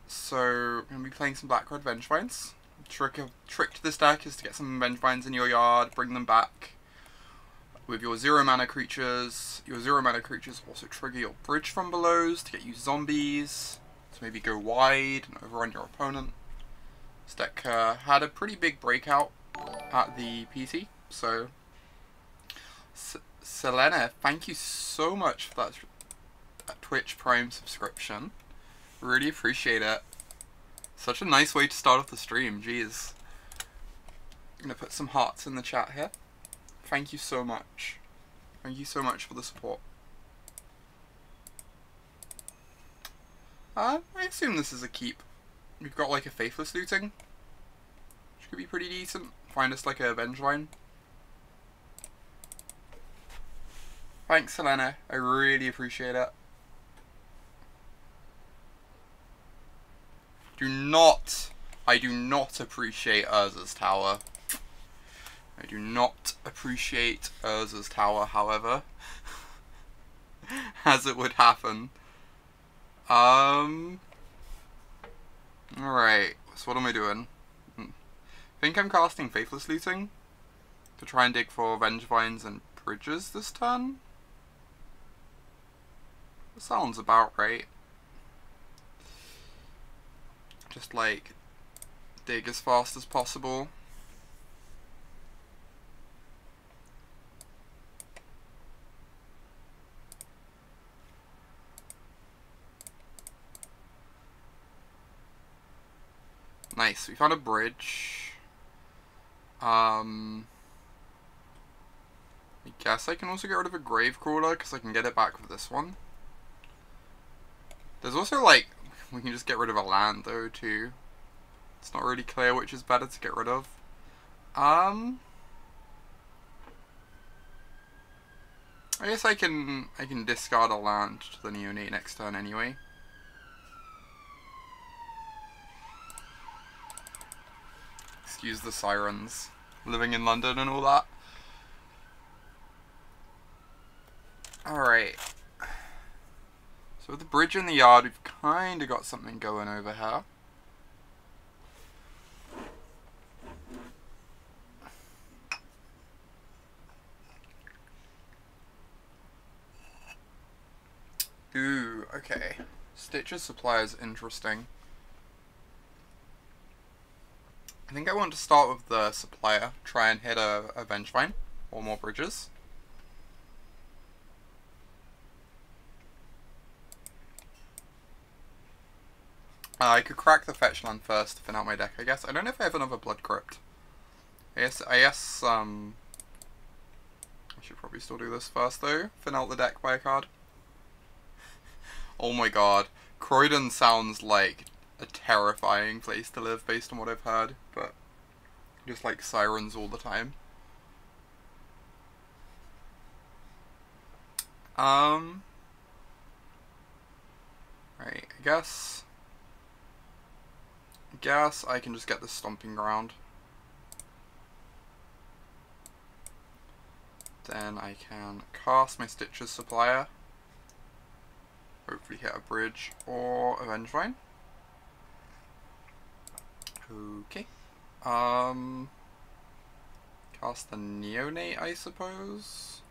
So I'm going to be playing some Black Red Vengevines. Trick to this deck is to get some Vengevines in your yard, bring them back with your 0 mana creatures. Your 0 mana creatures also trigger your Bridge from Belows to get you zombies, to maybe go wide and overrun your opponent. This deck had a pretty big breakout at the PT, so Selena, thank you so much for that Twitch Prime subscription. Really appreciate it. Such a nice way to start off the stream, jeez. I'm gonna put some hearts in the chat here. Thank you so much. Thank you so much for the support. I assume this is a keep. We've got like a Faithless Looting, which could be pretty decent. Find us like a Vengevine. Thanks, Selena. I really appreciate it. I do not appreciate Urza's Tower. I do not appreciate Urza's Tower, however, as it would happen. Alright, so what am I doing? I think I'm casting Faithless Looting to try and dig for Vengevines and Bridges this turn. That sounds about right. Just like dig as fast as possible. Nice, we found a bridge. I guess I can also get rid of a Gravecrawler because I can get it back with this one. There's also like, we can just get rid of a land though too. It's not really clear which is better to get rid of. I guess I can discard a land to the Neonate next turn anyway. Excuse the sirens. Living in London and all that. Alright. So with the bridge in the yard, we've kind of got something going over here. Ooh, okay. Stitcher's Supplier is interesting. I think I want to start with the Supplier, try and hit a Vengevine, or more bridges. I could crack the fetch land first to thin out my deck, I guess. I don't know if I have another Blood Crypt. I guess I should probably still do this first though. Thin out the deck by a card. Oh my god. Croydon sounds like a terrifying place to live based on what I've heard, but just like sirens all the time. Right, I guess I can just get the Stomping Ground. Then I can cast my Stitcher's Supplier. Hopefully hit a bridge or a Vengevine. Okay. Cast the Neonate, I suppose.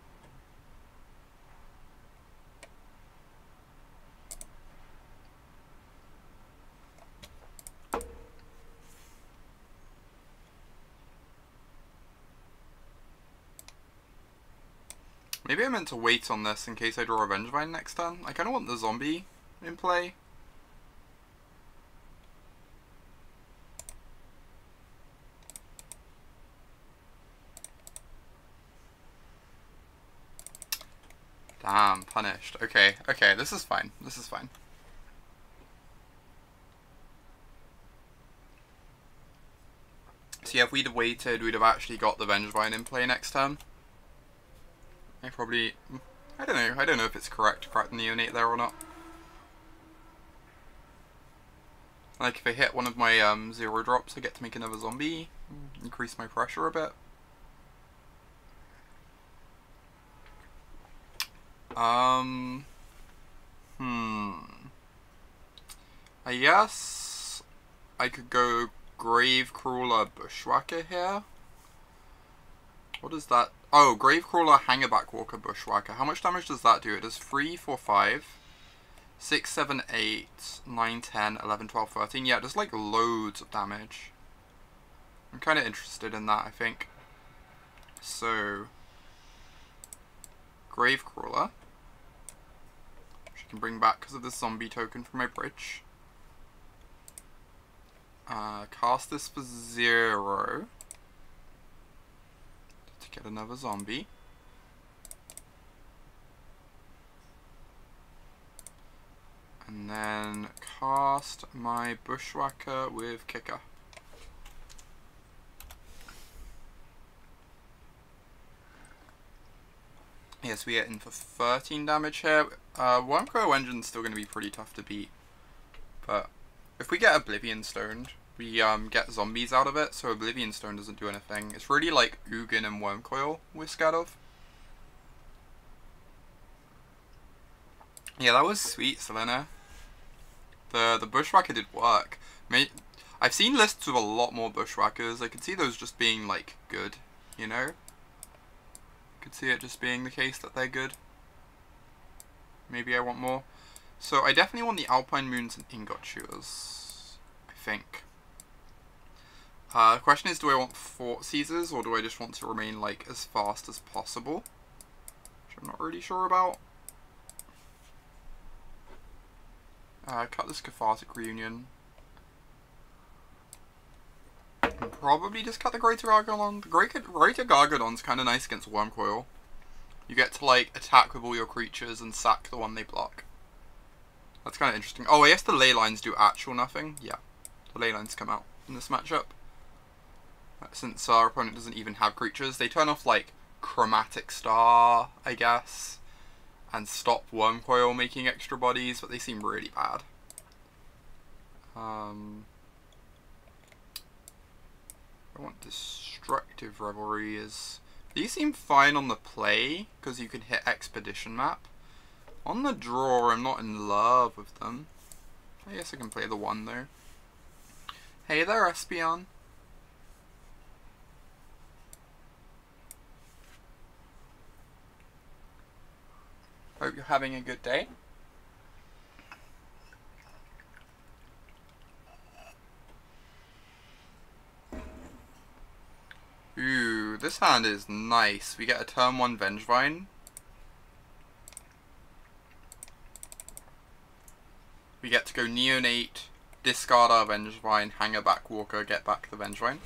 Maybe I meant to wait on this in case I draw a Vengevine next turn. I kind of want the zombie in play. Damn, punished. Okay, okay, this is fine. This is fine. So yeah, if we'd have waited, we'd have actually got the Vengevine in play next turn. I probably... I don't know if it's correct to crack the Neonate there or not. Like, if I hit one of my 0 drops, I get to make another zombie. Increase my pressure a bit. I guess I could go Gravecrawler Bushwhacker here. What is that? Oh, Gravecrawler Hangarback Walker Bushwhacker. How much damage does that do? It does 3, 4, 5, 6, 7, 8, 9, 10, 11, 12, 13. Yeah, it does like loads of damage. I'm kind of interested in that, I think. So, Gravecrawler, which I can bring back because of the zombie token from my bridge. Cast this for 0 to get another zombie. And then cast my Bushwhacker with Kicker. Yes, we get in for 13 damage here. Wormcoil Engine's still going to be pretty tough to beat. But if we get Oblivion Stoned, we get zombies out of it, so Oblivion Stone doesn't do anything. It's really like Ugin and Wormcoil we're scared of. Yeah, that was sweet, Selena. The Bushwhacker did work. I've seen lists with a lot more Bushwhackers. I could see those just being, like, good, you know? Could see it just being the case that they're good. Maybe I want more. So I definitely want the Alpine Moons and Ingot Chewers, I think. The question is, do I want Thoughtseizes or do I just want to remain like as fast as possible? Which I'm not really sure about. Cut this Cathartic Reunion. And probably just cut the Greater Gargadon. The Greater Gargadon's kind of nice against Wormcoil. You get to like attack with all your creatures and sack the one they block. That's kind of interesting. Oh, I guess the Leylines do actual nothing. Yeah, the Leylines come out in this matchup. Since our opponent doesn't even have creatures, they turn off like Chromatic Star, I guess, and stop Wormcoil making extra bodies, but they seem really bad. I want Destructive Revelry. These seem fine on the play, because you can hit Expedition Map. On the draw, I'm not in love with them. I guess I can play the 1 though. Hey there, Espeon. Hope you're having a good day. Ooh, this hand is nice. We get a turn 1 Vengevine. We get to go Neonate, discard our Vengevine, Hangarback Walker, get back the Vengevine.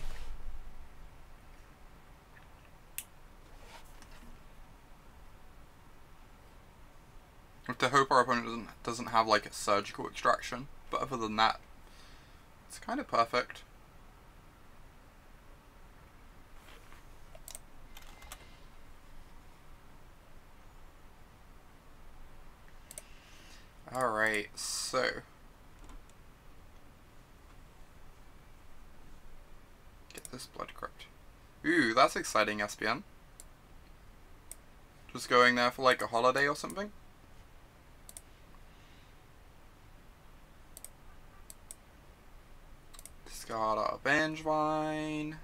We have to hope our opponent doesn't have like a surgical extraction, but other than that, it's kind of perfect. Alright, so get this Blood Crypt. Ooh, that's exciting, Espeon. Just going there for like a holiday or something? Discard our Vengevine.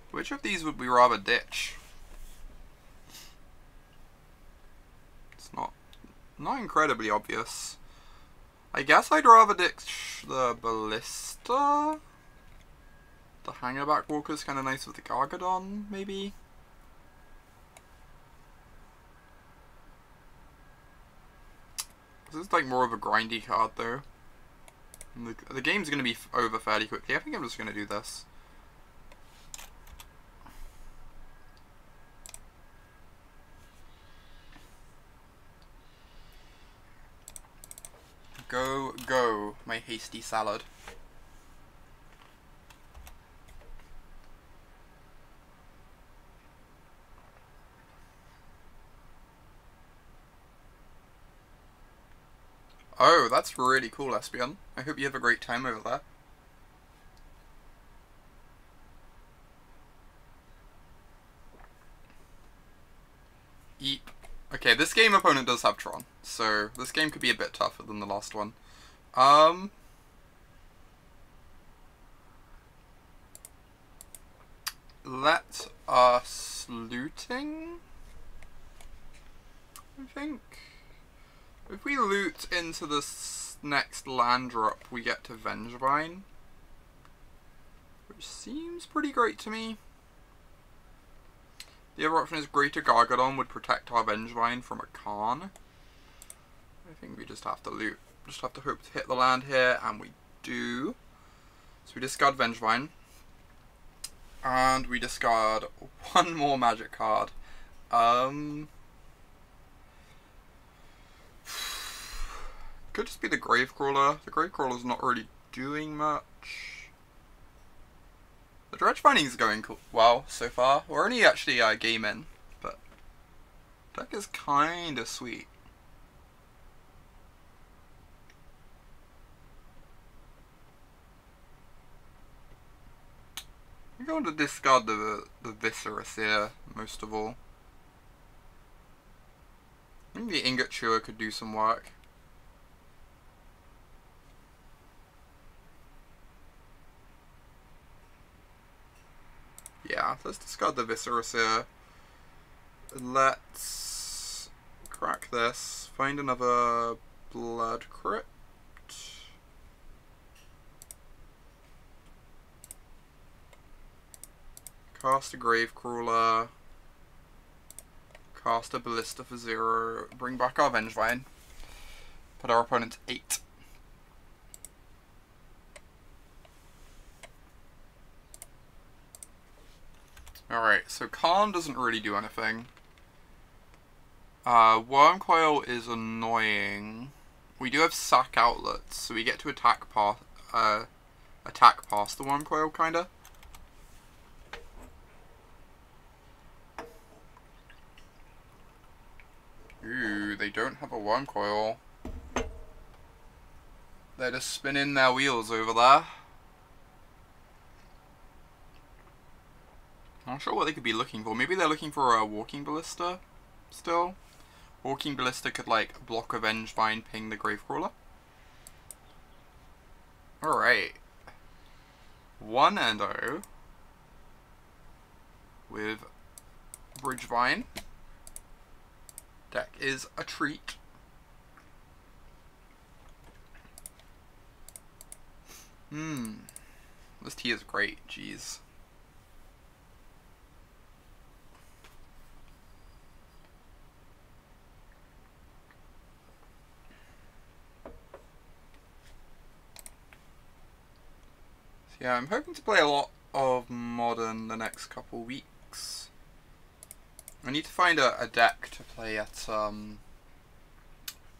Which of these would we rather ditch? Not incredibly obvious. I guess I'd rather ditch the Ballista. The Hangarback Walker's kind of nice with the Gargadon, maybe. This is like more of a grindy card though. And the game's going to be over fairly quickly. I think I'm just going to do this. Go, go, my hasty salad. Oh, that's really cool, Espeon. I hope you have a great time over there. Eep. Okay, Okay, this game opponent does have Tron, so this game could be a bit tougher than the last one. Let us looting, I think. If we loot into this next land drop, we get to Vengevine, which seems pretty great to me. The other option is Greater Gargadon would protect our Vengevine from a Khan. I think we just have to loot. Just have to hope to hit the land here, and we do. So we discard Vengevine. And we discard one more magic card. Could just be the Gravecrawler. The Gravecrawler's not really doing much. The dredge finding's going well so far. We're only actually a game in, but deck is kinda sweet. I'm going to discard the Viscera Seer most of all. I think the Ingot Chewer could do some work. Yeah, let's discard the Viscera Seer. Let's crack this. Find another Blood Crypt. Cast a Gravecrawler. Cast a Ballista for 0. Bring back our Vengevine. Put our opponent to 8. Alright, so Khan doesn't really do anything. Wormcoil is annoying. We do have sack outlets, so we get to attack past the Wormcoil, kinda. Ooh, they don't have a Wormcoil. They're just spinning their wheels over there. Not sure what they could be looking for. Maybe they're looking for a Walking Ballista still. Walking Ballista could, like, block a Vengevine, ping the Gravecrawler. Alright. 1-0 with Bridgevine. Deck is a treat. This tea is great, jeez. Yeah, I'm hoping to play a lot of Modern the next couple weeks. I need to find a deck to play at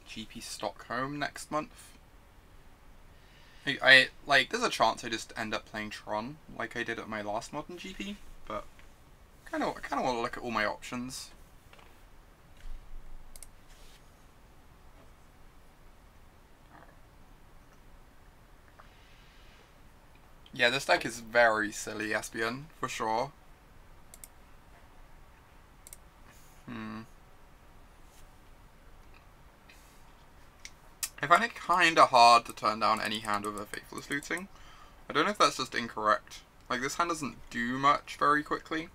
GP Stockholm next month. I like, there's a chance I just end up playing Tron like I did at my last Modern GP, but I kind of want to look at all my options. Yeah, this deck is very silly, Espion, for sure. I find it kinda hard to turn down any hand with a Faithless Looting. I don't know if that's just incorrect. Like, this hand doesn't do much very quickly.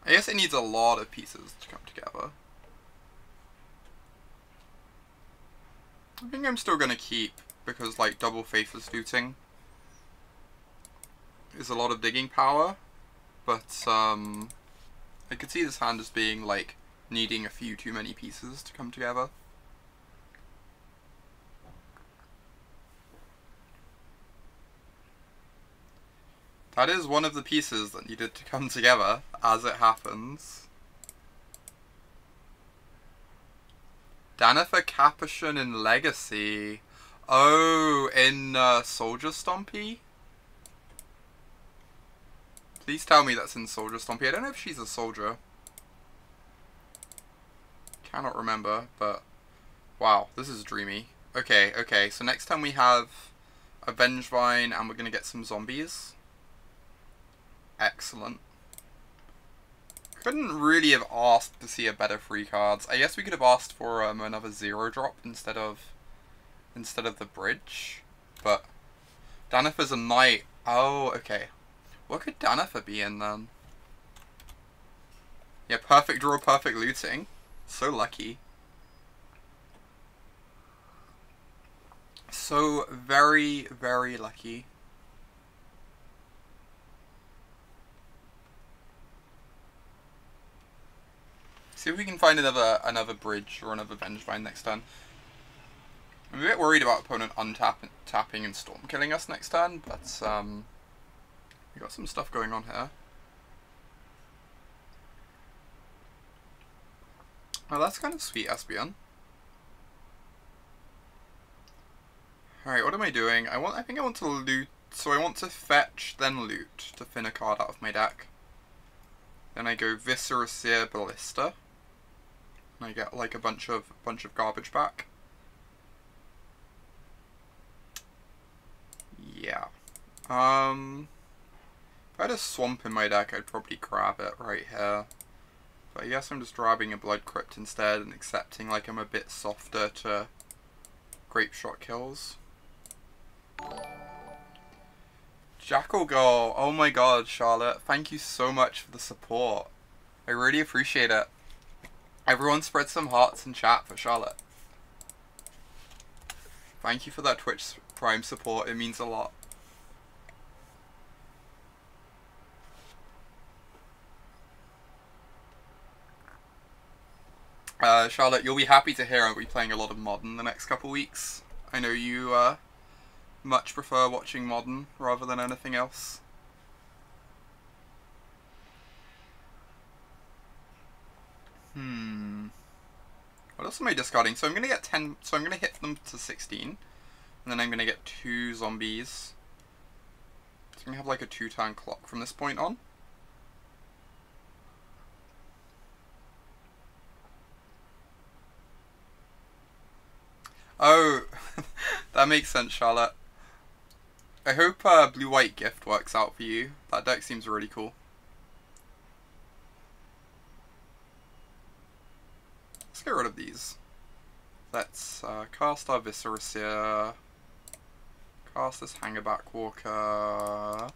I guess it needs a lot of pieces to come together. I think I'm still gonna keep, because, like, double Faithless Looting is a lot of digging power, but I could see this hand as being, like, needing a few too many pieces to come together. That is one of the pieces that needed to come together, as it happens. Danifer Capuchin in Legacy. Oh, in Soldier Stompy? Please tell me that's in Soldier Stompy. I don't know if she's a soldier. Cannot remember, but wow, this is dreamy. Okay, okay, so next time we have a Vengevine and we're gonna get some zombies. Excellent. Couldn't really have asked to see a better free cards. I guess we could have asked for another 0-drop instead of the bridge, but Danifer's a knight. Oh, okay. What could Danifer be in then? Yeah, perfect draw, perfect looting. So lucky. So very, very lucky. See if we can find another bridge or another Vengevine next turn. I'm a bit worried about opponent tapping and storm killing us next turn, but we got some stuff going on here. Oh, that's kind of sweet, Espeon. Alright, what am I doing? I think I want to loot, so I want to fetch, then loot to thin a card out of my deck. Then I go Viscera Seer Ballista. And I get like a bunch of garbage back. Yeah. If I had a swamp in my deck, I'd probably grab it right here. But I guess I'm just grabbing a Blood Crypt instead and accepting like I'm a bit softer to Grape Shot kills. Jackal Girl, oh my god, Charlotte, thank you so much for the support. I really appreciate it. Everyone spread some hearts in chat for Charlotte. Thank you for that Twitch Prime support, it means a lot. Charlotte, you'll be happy to hear I'll be playing a lot of Modern the next couple weeks. I know you much prefer watching Modern rather than anything else. What else am I discarding? So I'm gonna get 10, so I'm gonna hit them to 16. And then I'm gonna get 2 zombies. So I'm gonna have like a 2-turn clock from this point on. Oh, that makes sense, Charlotte. I hope Blue-White Gift works out for you. That deck seems really cool. Let's get rid of these. Let's cast our Viscera Seer. Cast this Hangarback Walker.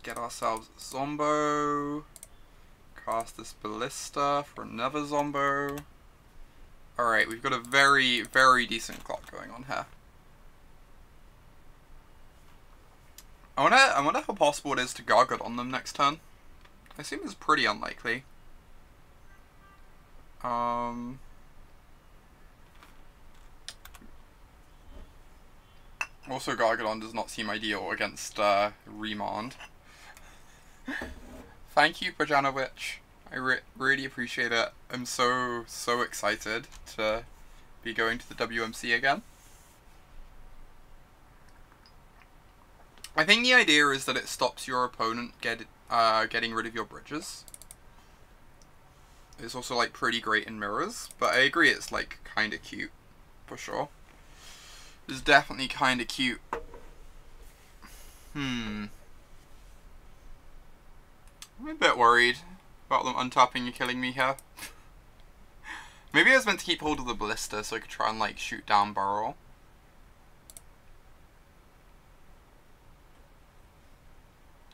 Get ourselves a Zombo. Cast this Ballista for another Zombo. Alright, we've got a very, very decent clock going on here. I wonder how possible it is to Gargadon them next turn. I assume it's pretty unlikely. Also, Gargadon does not seem ideal against Remand. Thank you, Pajanowicz. I really appreciate it. I'm so excited to be going to the WMC again. I think the idea is that it stops your opponent getting rid of your bridges. It's also like pretty great in mirrors, but I agree it's like kind of cute, for sure. It's definitely kind of cute. I'm a bit worried about them untapping and killing me here. Maybe I was meant to keep hold of the Ballista so I could try and like shoot down Burrow.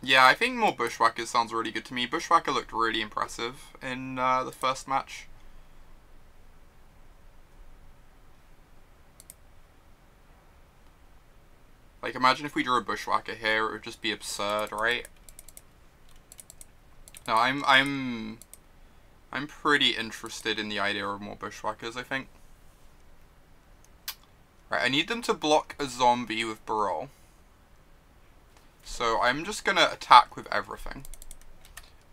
Yeah, I think more Bushwhackers sounds really good to me. Bushwhacker looked really impressive in the first match. Like, imagine if we drew a Bushwhacker here, it would just be absurd, right? No, I'm pretty interested in the idea of more Bushwhackers, I think. Right, I need them to block a zombie with Burrow. So I'm just gonna attack with everything.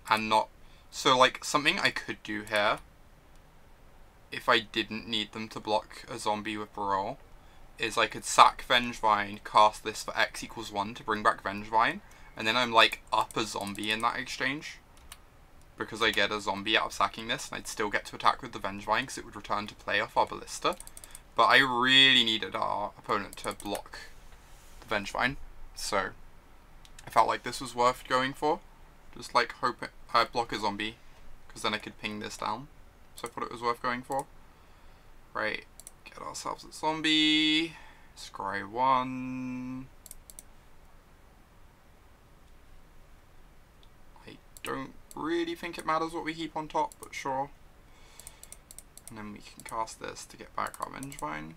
And not... So, like, something I could do here, if I didn't need them to block a zombie with Burrow, is I could sack Vengevine, cast this for X = 1 to bring back Vengevine, and then I'm, like, up a zombie in that exchange. Because I get a zombie out of sacking this, and I'd still get to attack with the Vengevine, because it would return to play off our Ballista. But I really needed our opponent to block Vengevine, so I felt like this was worth going for. Just like hope block a zombie, because then I could ping this down. So I thought it was worth going for. Right, get ourselves a zombie. Scry 1. I don't really think it matters what we keep on top, but sure. And then we can cast this to get back our Vengevine.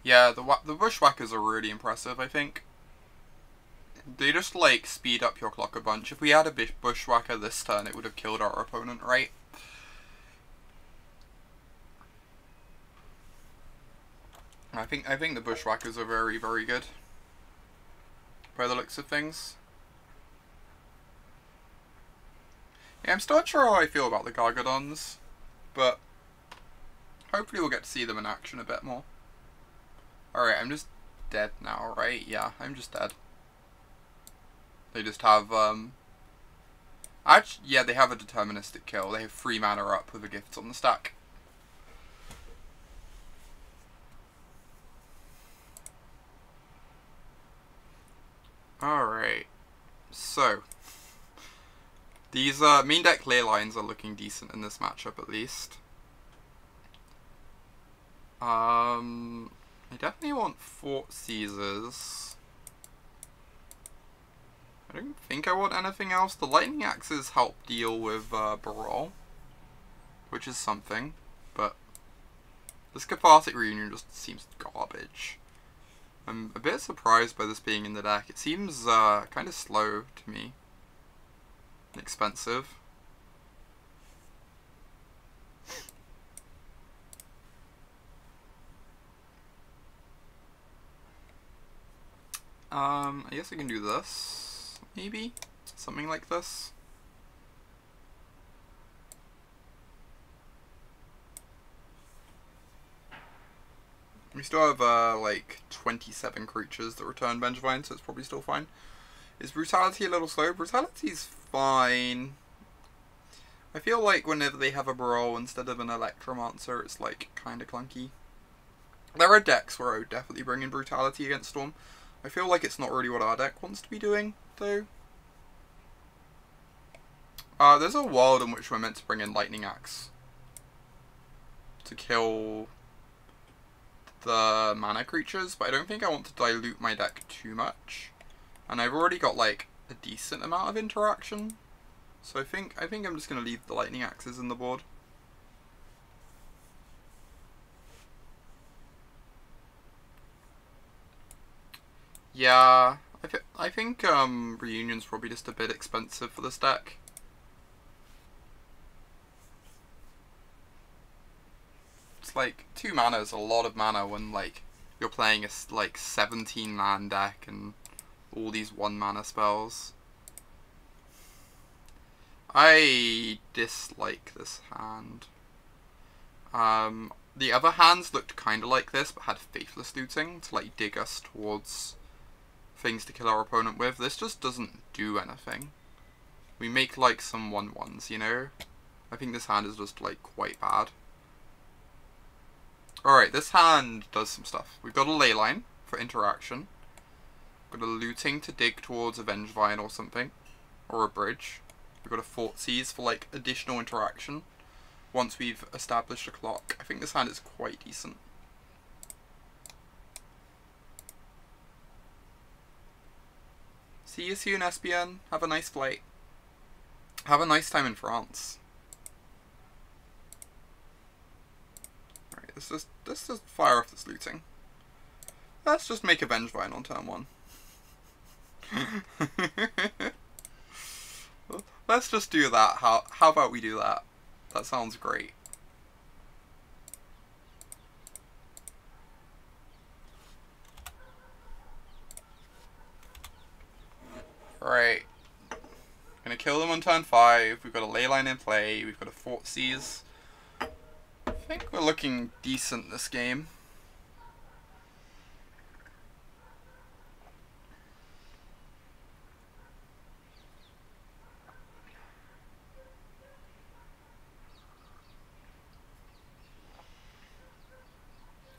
Yeah, the Bushwhackers are really impressive, I think. They just, like, speed up your clock a bunch. If we had a Bushwhacker this turn, it would have killed our opponent, right? I think the Bushwhackers are very, very good, by the looks of things. Yeah, I'm still not sure how I feel about the Gargadons, but hopefully we'll get to see them in action a bit more. Alright, I'm just dead now, right? Yeah, I'm just dead. They just have, actually, yeah, they have a deterministic kill. They have 3 mana up with the gifts on the stack. Alright, so these main deck Leylines are looking decent in this matchup at least. I definitely want Thoughtseizes. I don't think I want anything else. The Lightning Axes help deal with Barol, which is something, but this Cathartic Reunion just seems garbage. I'm a bit surprised by this being in the deck. It seems kind of slow to me. And expensive. I guess I can do this, maybe? Something like this. We still have, like, 27 creatures that return Vengevine, so it's probably still fine. Is Brutality a little slow? Brutality's fine. I feel like whenever they have a Barol instead of an Electromancer, it's, like, kind of clunky. There are decks where I would definitely bring in Brutality against Storm. I feel like it's not really what our deck wants to be doing, though. There's a world in which we're meant to bring in Lightning Axe to kill the mana creatures, but I don't think I want to dilute my deck too much. And I've already got, like, a decent amount of interaction. So I think I'm just going to leave the Lightning Axes in the board. Yeah, I think Reunion's probably just a bit expensive for this deck. It's like 2 mana is a lot of mana when like you're playing a like 17 land deck and all these 1 mana spells. I dislike this hand. The other hands looked kind of like this, but had Faithless Looting to like dig us towards things to kill our opponent with. This just doesn't do anything. We make like some 1/1s, you know? I think this hand is just like quite bad. Alright, this hand does some stuff. We've got a Leyline for interaction. We've got a Looting to dig towards a Vengevine or something. Or a bridge. We've got a Thoughtseize for like additional interaction. Once we've established a clock. I think this hand is quite decent. See you soon, SBN. Have a nice flight. Have a nice time in France. Alright, let's just fire off this looting. Let's just make a Vengevine on turn 1. Let's just do that. How about we do that? That sounds great. Right. Gonna kill them on turn 5. We've got a Leyline in play. We've got a Thoughtseize. I think we're looking decent this game.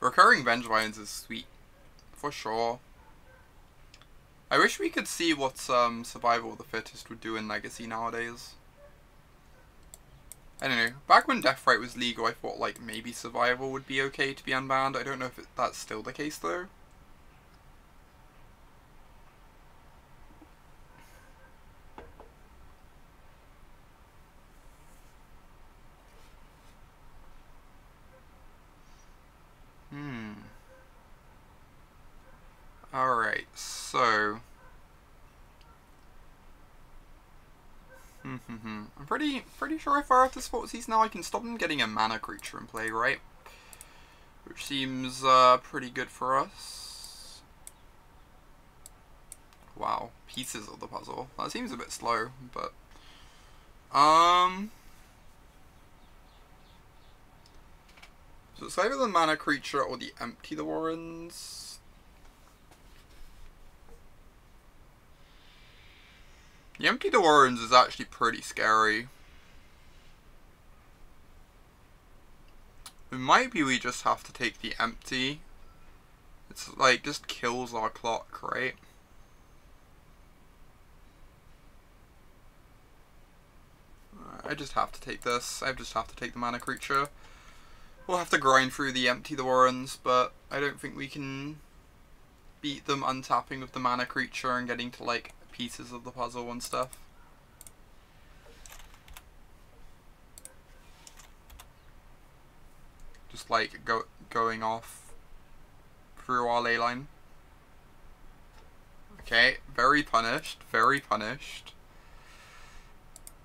Recurring Vengevines is sweet, for sure. I wish we could see what Survival of the Fittest would do in Legacy nowadays. I don't know. Back when Deathright was legal, I thought like maybe Survival would be okay to be unbanned. I don't know if that's still the case though. Alright, so... I'm pretty sure if I have to Thoughtseize now, I can stop them getting a mana creature in play, right? Which seems pretty good for us. Wow, pieces of the puzzle. That seems a bit slow, but... So it's either the mana creature or the Empty the Warrens. The Empty the Warrens is actually pretty scary. It might be we just have to take the Empty. It's like, just kills our clock, right? I just have to take this. I just have to take the mana creature. We'll have to grind through the Empty the Warrens, but I don't think we can beat them untapping with the mana creature and getting to like pieces of the puzzle and stuff. Just like going off through our Leyline. Okay, very punished,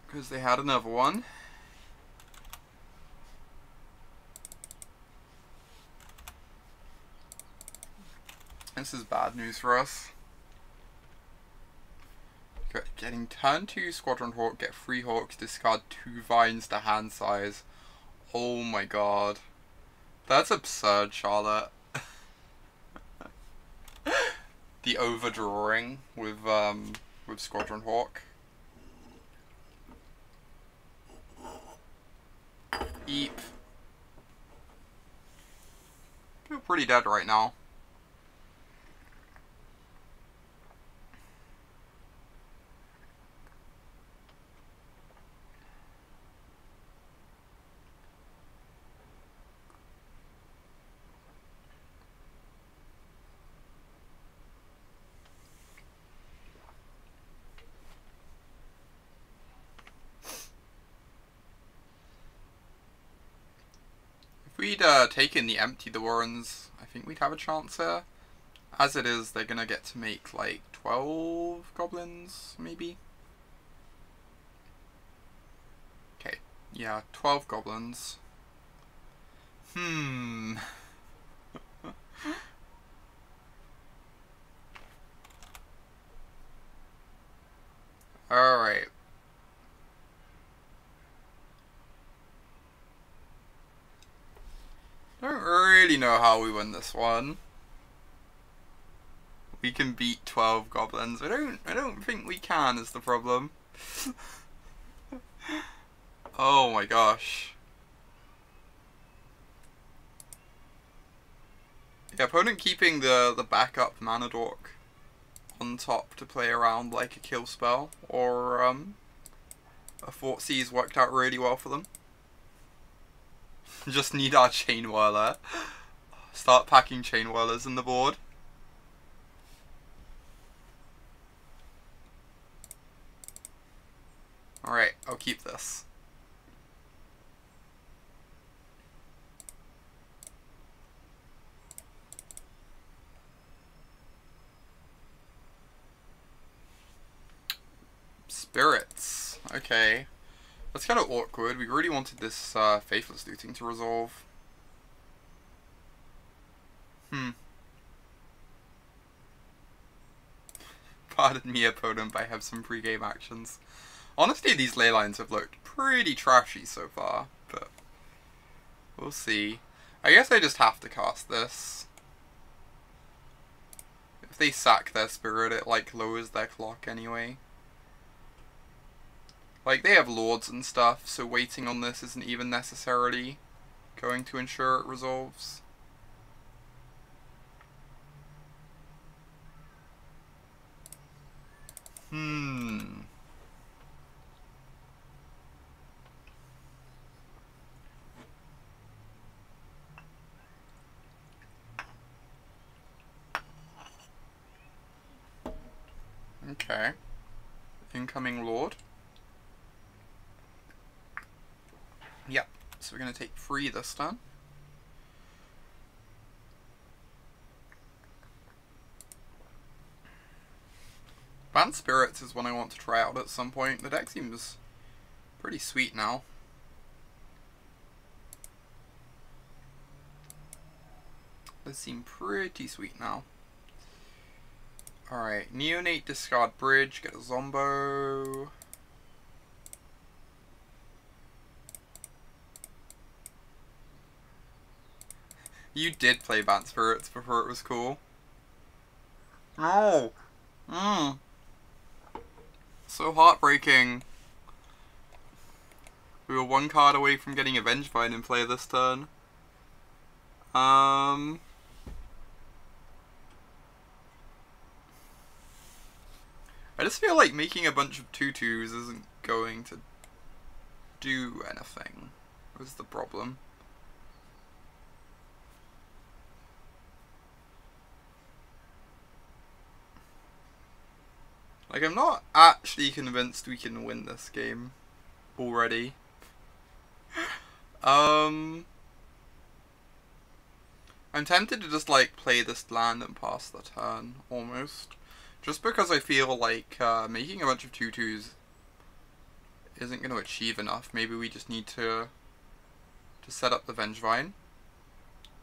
because they had another one. This is bad news for us. Getting turn 2 Squadron Hawk, get 3 Hawks, discard 2 Vines to hand size. Oh my god. That's absurd, Charlotte. The overdrawing with Squadron Hawk. Eep. Feel pretty dead right now. If we'd taken the Empty the Warrens, I think we'd have a chance here. As it is, they're gonna get to make like 12 goblins, maybe? Okay, yeah, 12 goblins. Alright. Don't really know how we win this one. We can beat 12 goblins. I don't think we can is the problem. Oh my gosh. The opponent keeping the backup mana dork on top to play around like a kill spell or a Thoughtseize worked out really well for them. Just need our Chain Whirler. Start packing Chain Whirlers in the board. Alright, I'll keep this. Spirits. Okay. That's kind of awkward. We really wanted this Faithless Looting to resolve. Pardon me, opponent, but I have some pre-game actions. Honestly, these Leylines have looked pretty trashy so far, but we'll see. I guess I just have to cast this. If they sack their spirit, it like lowers their clock anyway. Like, they have lords and stuff, so waiting on this isn't even necessarily going to ensure it resolves. Hmm. Okay. Incoming Lord. Yep. So we're going to take 3 this turn. Banned Spirits is one I want to try out at some point. The deck seems pretty sweet now. They seem pretty sweet now. Alright, Neonate, discard Bridge, get a Zombo. You did play Banned Spirits before it was cool. No! So heartbreaking. We were 1 card away from getting a Vengevine in play this turn. I just feel like making a bunch of 2/2s isn't going to do anything. Was the problem. Like, I'm not actually convinced we can win this game already. I'm tempted to just, like, play this land and pass the turn, almost. Just because I feel like making a bunch of 2/2s isn't going to achieve enough. Maybe we just need to set up the Vengevine.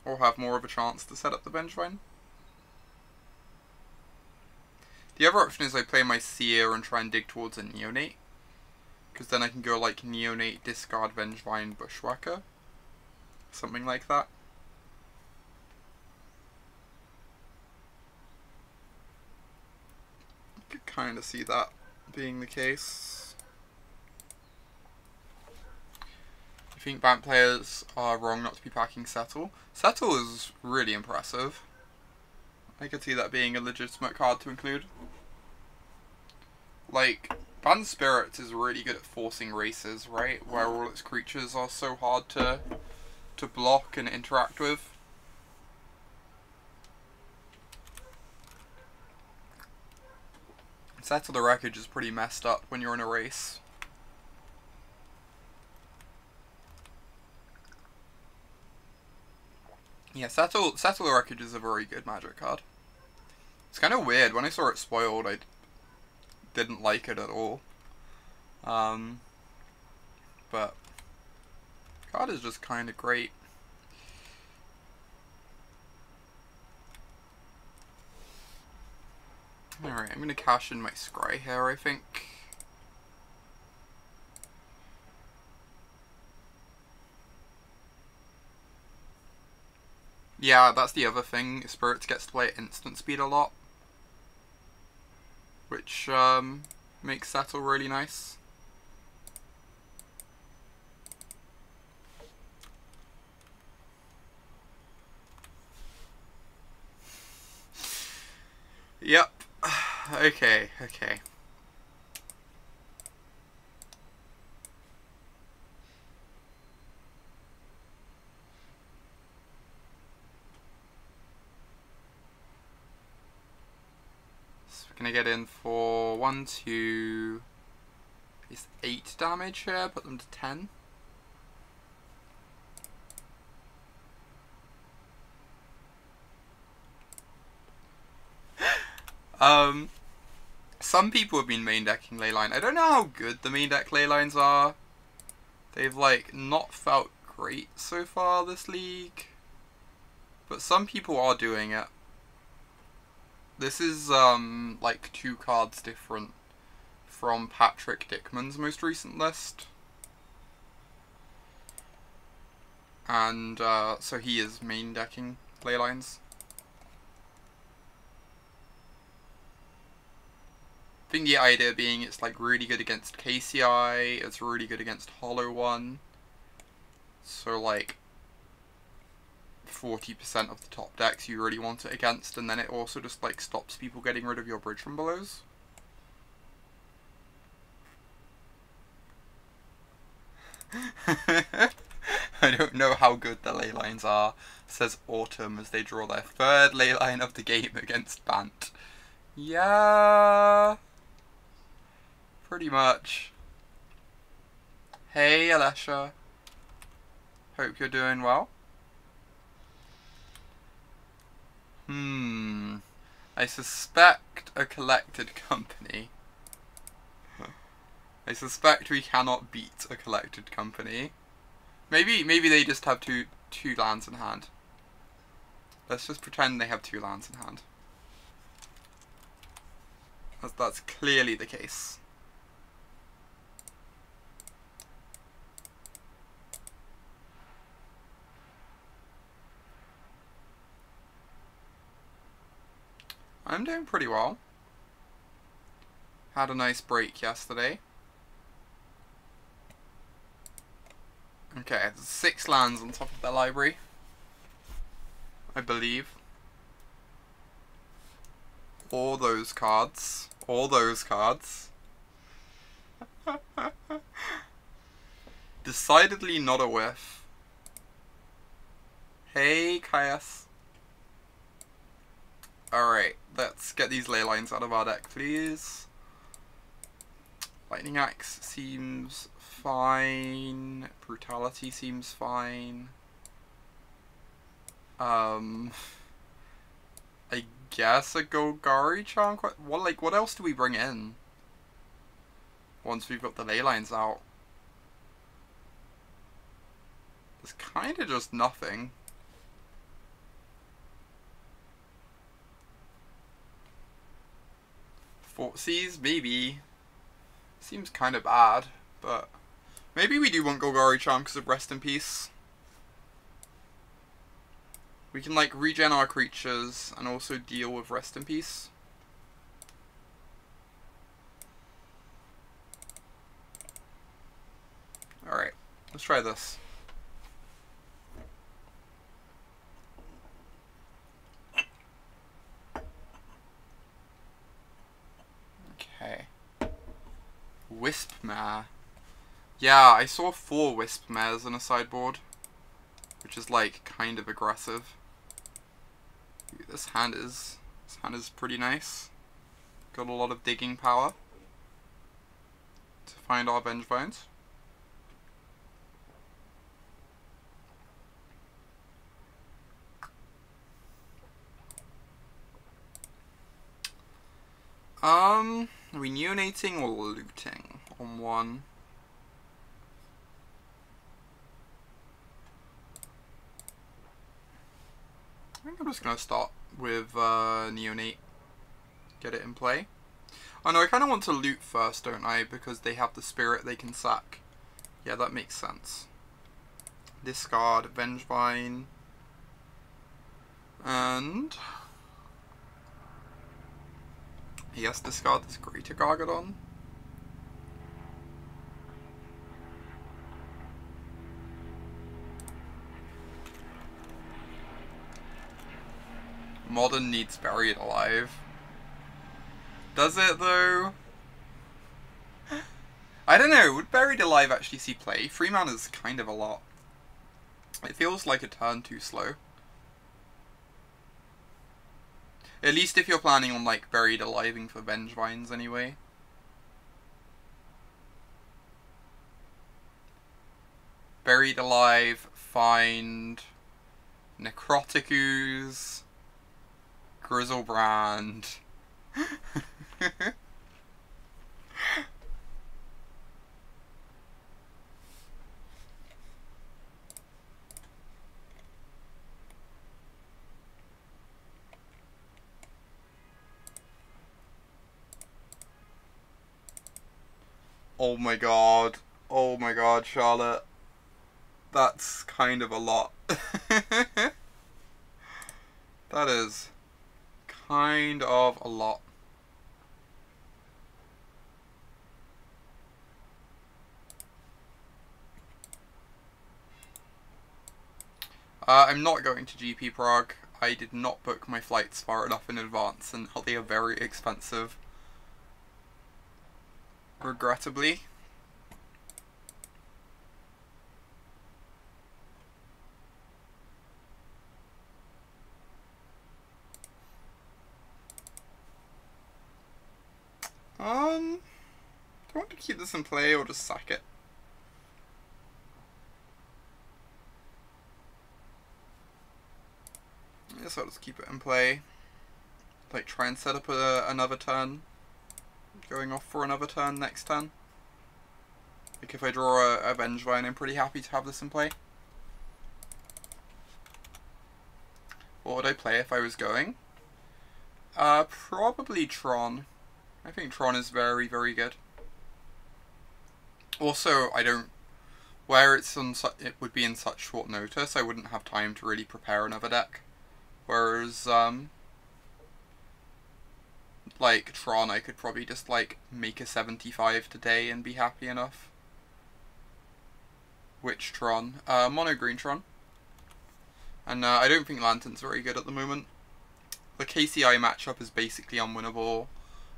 Or have more of a chance to set up the Vengevine. The other option is I play my Seer and try and dig towards a Neonate. Because then I can go like Neonate, discard Vengevine, Bushwhacker. Something like that. I could kind of see that being the case. I think bank players are wrong not to be packing Settle. Settle is really impressive. I could see that being a legitimate card to include. Like, Banned Spirits is really good at forcing races, right? Where all its creatures are so hard to block and interact with. Settle the Wreckage is pretty messed up when you're in a race. Yeah, Settle the Wreckage is a very good Magic card. It's kind of weird. When I saw it spoiled, I didn't like it at all. But the card is just kind of great. Alright, I'm going to cash in my Scry here, I think. Yeah, that's the other thing. Spirits gets to play at instant speed a lot. Which makes Settle really nice. Yep. Okay. Gonna get in for 1, 2, is 8 damage here, put them to 10. Some people have been main decking Leyline. I don't know how good the main deck Leylines are. They've like not felt great so far this league. But some people are doing it. This is like 2 cards different from Patrick Dickman's most recent list. And so he is main decking Leylines. I think the idea being it's like really good against KCI, it's really good against Hollow One. So like 40% of the top decks you really want it against, and then it also just like stops people getting rid of your Bridge from Belows. I don't know how good the Leylines are, says Autumn as they draw their third Leyline of the game against Bant. Yeah, pretty much. Hey Alessia, hope you're doing well. I suspect a collected company. I suspect we cannot beat a collected company. Maybe they just have two lands in hand. Let's just pretend they have 2 lands in hand. That's clearly the case. I'm doing pretty well. Had a nice break yesterday. Okay, there's 6 lands on top of their library, I believe. All those cards. All those cards. Decidedly not a whiff. Hey, Caius. Alright, let's get these Leylines out of our deck, please. Lightning Axe seems fine. Brutality seems fine. I guess a Golgari Charm. What else do we bring in once we've got the Leylines out? There's kind of just nothing. Thoughtseize, maybe. Seems kind of bad, but maybe we do want Golgari Charm because of Rest in Peace. We can like regen our creatures and also deal with Rest in Peace. Alright, let's try this. Okay. Wispmare. Yeah, I saw 4 Wispmares in a sideboard, which is like kind of aggressive. This hand is pretty nice. Got a lot of digging power to find our Vengevines. Are we neonating or looting on one? I think I'm just going to start with Neonate, get it in play. Oh no, I kind of want to loot first, don't I? Because they have the spirit they can sack. Yeah, that makes sense. Discard Vengevine. And yes, discard this Greater Gargadon. Modern needs Buried Alive. Does it though? I don't know, would Buried Alive actually see play? 3 mana is kind of a lot. It feels like a turn too slow. At least if you're planning on like Buried Aliving for Vengevines anyway. Buried Alive, find Necrotic Ooze, Grizzlebrand. Oh my god. Oh my god, Charlotte. That's kind of a lot. That is kind of a lot. I'm not going to GP Prague. I did not book my flights far enough in advance, and now they are very expensive. Regrettably. keep this in play or just sack it. I guess I'll just keep it in play. Like, try and set up another turn. Going off for another turn next turn. Like, if I draw a Vengevine, I'm pretty happy to have this in play. What would I play if I was going? Probably Tron. I think Tron is very, very good. Also, where it would be in such short notice, I wouldn't have time to really prepare another deck. Whereas, like, Tron, I could probably just, like, make a 75 today and be happy enough. Which Tron? Mono Green Tron. And I don't think Lantern's very good at the moment. The KCI matchup is basically unwinnable.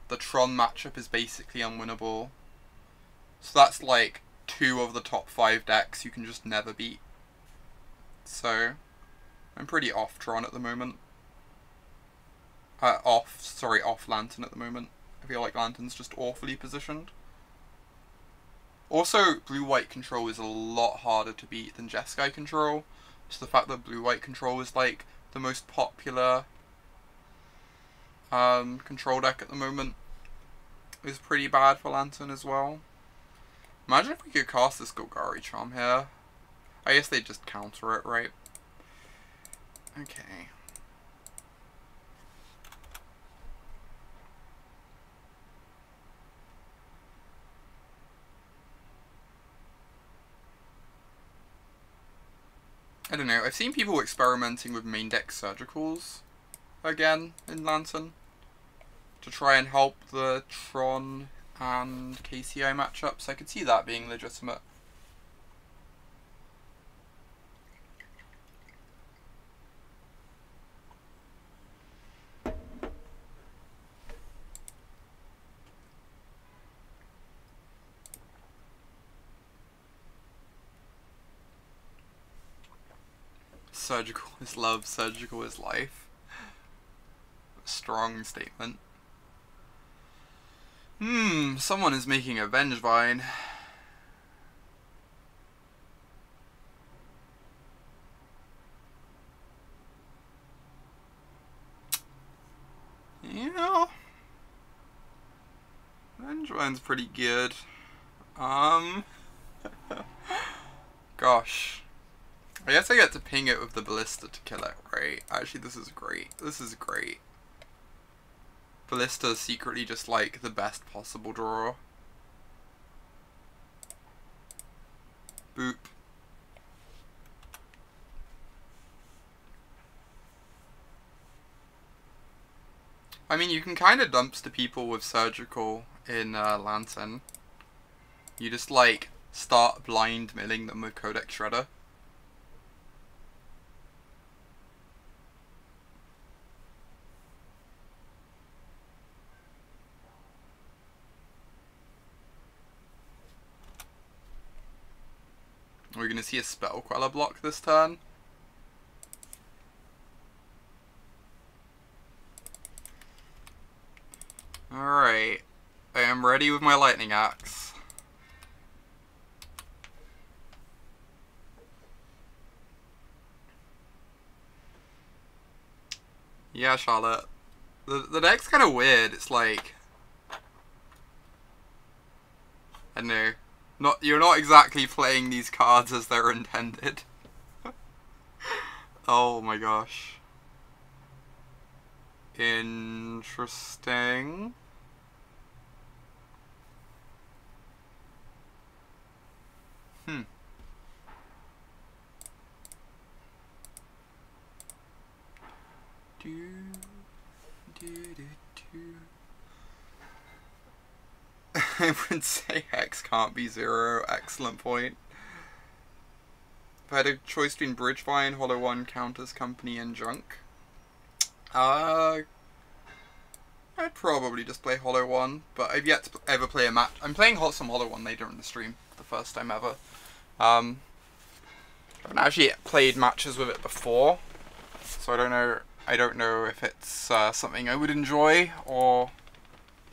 The Tron matchup is basically unwinnable. So that's like 2 of the top 5 decks you can just never beat. So, I'm pretty off Tron at the moment. Off Lantern at the moment. I feel like Lantern's just awfully positioned. Also, blue-white control is a lot harder to beat than Jeskai control. So the fact that blue-white control is like the most popular control deck at the moment is pretty bad for Lantern as well. Imagine if we could cast this Golgari Charm here. I guess they'd just counter it, right? Okay. I don't know, I've seen people experimenting with main deck Surgicals again in Lantern to try and help the Tron and KCI matchups. I could see that being legitimate. Surgical is love, surgical is life. Strong statement. Someone is making a Vengevine. Yeah. Vengevine's pretty good. Gosh. I guess I get to ping it with the Ballista to kill it, right? Actually, this is great. This is great. Ballista is secretly just, like, the best possible draw. Boop. I mean, you can kind of dumpster people with Surgical in Lantern. You just, like, start blind milling them with Codex Shredder. We're going to see a Spell Queller block this turn. Alright. I am ready with my Lightning Axe. Yeah, Charlotte. The deck's kind of weird. It's like... I don't know. You're not exactly playing these cards as they're intended. Oh my gosh. Interesting. I would say Hex can't be 0. Excellent point. If I had a choice between Bridgevine, Hollow One, Counters, Company, and Junk, I'd probably just play Hollow One, but I've yet to ever play a match. I'm playing some Hollow One later in the stream, for the first time ever. I haven't actually played matches with it before, so I don't know if it's something I would enjoy or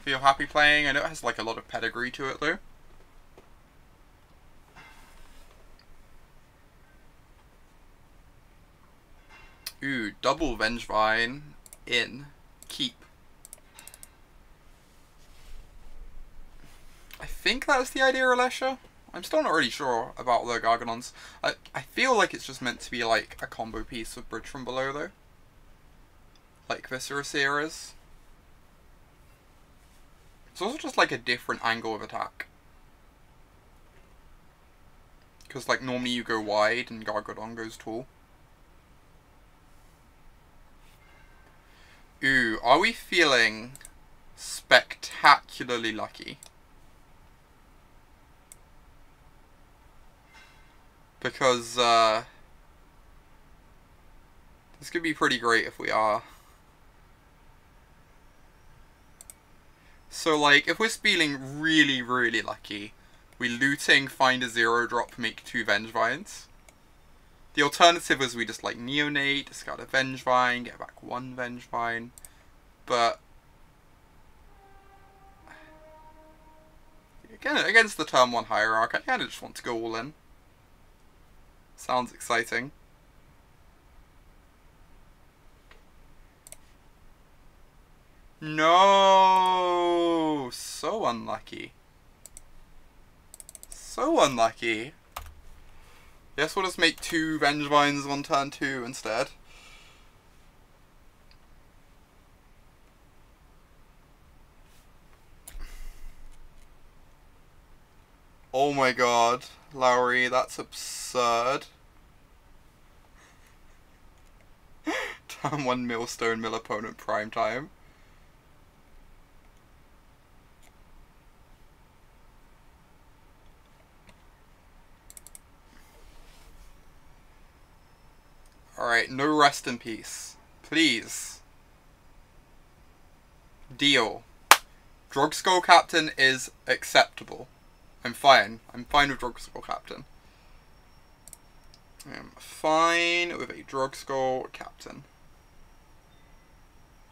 feel happy playing. I know it has like a lot of pedigree to it though. Ooh, double Vengevine in. Keep. I think that's the idea, Alessia. I'm still not really sure about the Gargadons. I feel like it's just meant to be like a combo piece with Bridge from Below though. Like Viscera Seer is. It's also just like a different angle of attack. Because like normally you go wide and Gargadon goes tall. Ooh, are we feeling spectacularly lucky? Because this could be pretty great if we are. So like, if we're feeling really, really lucky, we looting, find a 0-drop, make 2 Vengevines. The alternative is we just like Neonate, discard a Vengevine, get back 1 Vengevine. But again, against the turn 1 Hierarch, I kind of just want to go all in. Sounds exciting. No! So unlucky. So unlucky. Guess we'll just make 2 Vengevines on turn 2 instead. Oh my god, Lowry, that's absurd. Turn 1 Millstone, mill opponent prime time. Alright, no rest in peace. Please. Deal. Drogskull Captain is acceptable. I'm fine. I'm fine with Drogskull Captain. I'm fine with a Drogskull Captain.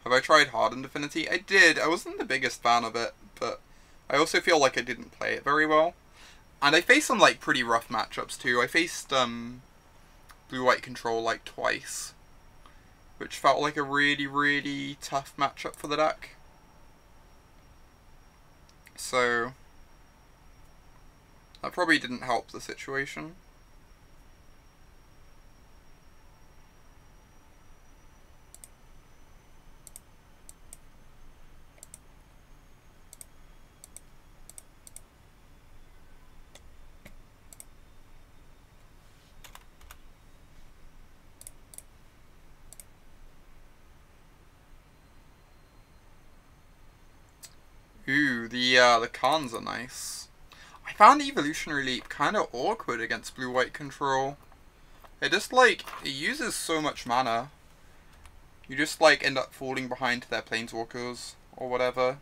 Have I tried Hardened Affinity? I did. I wasn't the biggest fan of it, but I also feel like I didn't play it very well. And I faced some like pretty rough matchups too. I faced Blue-White Control like twice, which felt like a really, really tough matchup for the deck. So that probably didn't help the situation. Ooh, the Khans are nice. I found Evolutionary Leap kind of awkward against Blue-White Control. It just, like, it uses so much mana. You just, like, end up falling behind their Planeswalkers or whatever.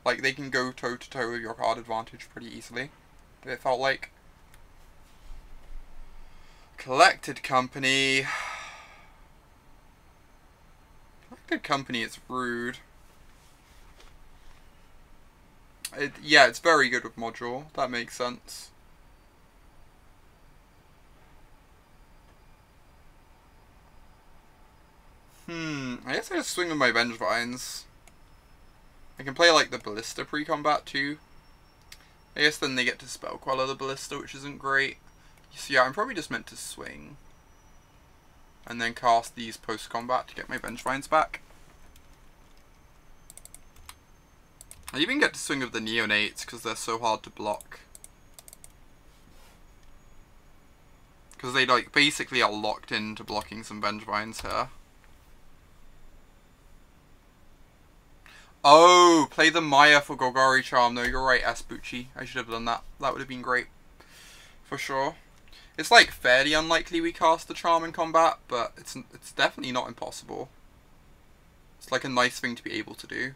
Like, they can go toe-to-toe with your card advantage pretty easily, it felt like. Collected Company. Collected Company is rude. Yeah, it's very good with module. That makes sense. I guess I just swing with my Vengevines. I can play like the Ballista pre-combat too. I guess then they get to Spellqueller the Ballista, which isn't great. So yeah, I'm probably just meant to swing. And then cast these post-combat to get my Vengevines back. I even get to swing with the Neonates because they're so hard to block. Because they like basically are locked into blocking some Vengevines here. Oh, play the Mire for Golgari Charm. No, you're right, Aspucci. I should have done that. That would have been great. For sure. It's like fairly unlikely we cast the Charm in combat, but it's definitely not impossible. It's like a nice thing to be able to do.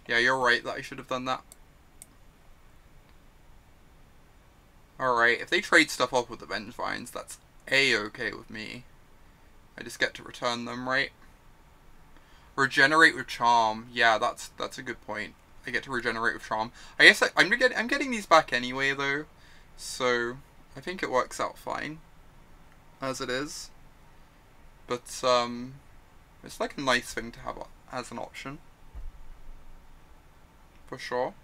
Yeah, you're right that I should have done that. Alright, if they trade stuff off with the Vengevines, that's A-okay with me. I just get to return them, right? Regenerate with Charm. Yeah, that's a good point. I get to regenerate with Charm. I guess I'm getting these back anyway, though. So, I think it works out fine. As it is. But it's like a nice thing to have as an option, for sure.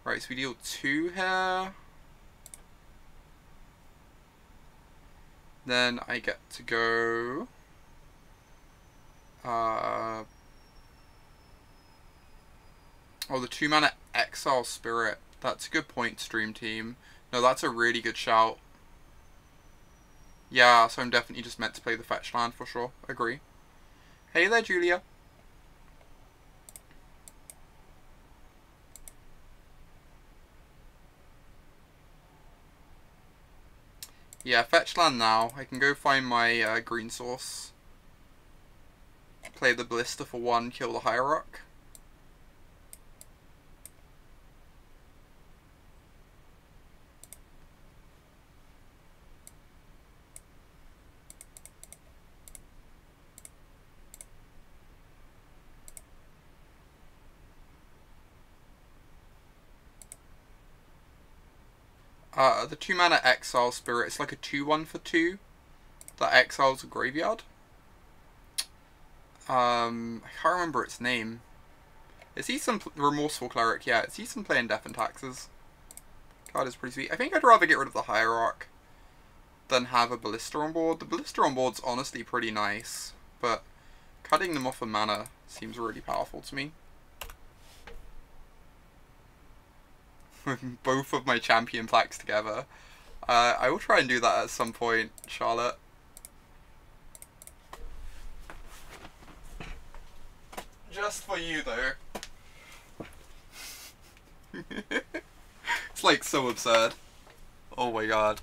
Right, so we deal 2 here. Then I get to go oh, the 2-mana Exile Spirit. That's a good point, Stream Team. No, that's a really good shout. Yeah, so I'm definitely just meant to play the fetch land for sure. Agree. Hey there, Julia. Yeah, fetch land now. I can go find my green source. Play the Ballista for 1, kill the Hierarch. The 2-mana Exile Spirit, it's like a 2/1 for 2 that exiles a graveyard. I can't remember its name. Is he some Remorseful Cleric? Yeah, is he some playing Death and Taxes? Card is pretty sweet. I think I'd rather get rid of the Hierarch than have a Ballista on board. The Ballista on board's honestly pretty nice, but cutting them off of mana seems really powerful to me. Both of my champion plaques together. I will try and do that at some point, Charlotte. Just for you, though. It's like so absurd. Oh my god.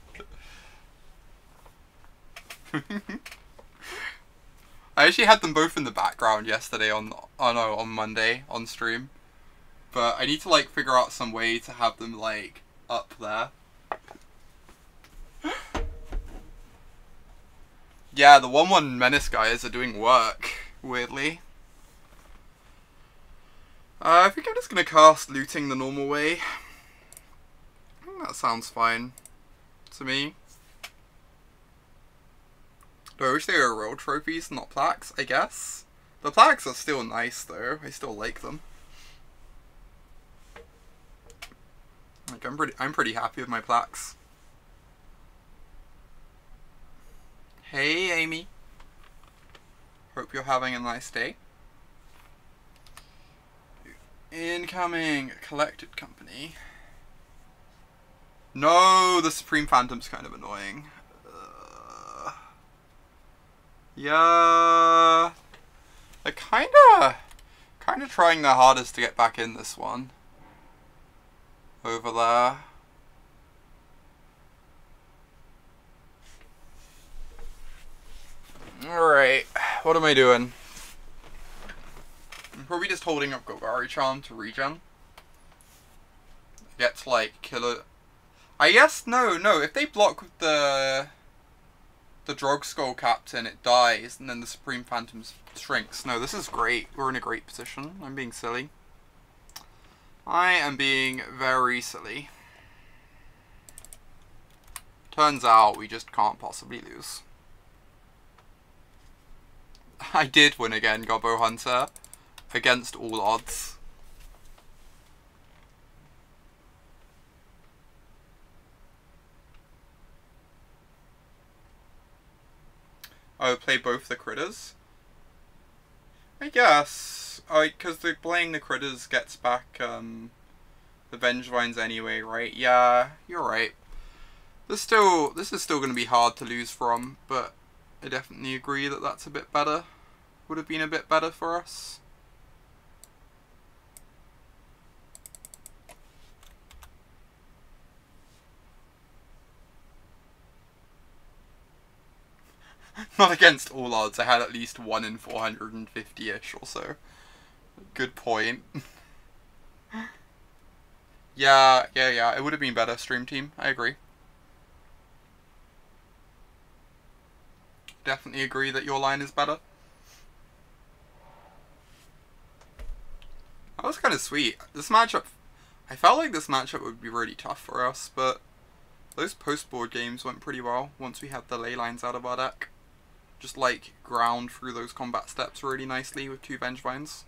I actually had them both in the background yesterday on Monday on stream. But I need to like figure out some way to have them like up there. Yeah, the 1/1 Menace guys are doing work, weirdly. I think I'm just gonna cast Looting the normal way. I think that sounds fine to me. Though I wish they were real trophies, not plaques, I guess. The plaques are still nice though, I still like them. Like I'm pretty happy with my plaques. Hey Amy. Hope you're having a nice day. Incoming Collected Company. No, the Supreme Phantom's kind of annoying. Yeah. They're kinda trying their hardest to get back in this one. Over there. Alright, what am I doing? I'm probably just holding up Golgari Charm to regen. Get to like kill it. I guess no, if they block with the Drog Skull Captain, it dies, and then the Supreme Phantom shrinks. No, this is great. We're in a great position. I'm being silly. I am being very silly. Turns out we just can't possibly lose. I did win again, Gobbo Hunter. Against all odds. I would play both the critters. I guess. Because playing the critters gets back the Vengevines anyway, right? Yeah, you're right. This is still going to be hard to lose from, but I definitely agree that that's a bit better. Would have been a bit better for us. Not against all odds. I had at least 1 in 450-ish or so. Good point. Yeah. It would have been better, Stream Team. I agree. Definitely agree that your line is better. That was kind of sweet. This matchup, I felt like this matchup would be really tough for us, but Those post-board games went pretty well once we had the Leylines out of our deck. Just like ground through those combat steps really nicely with 2 Vengevines.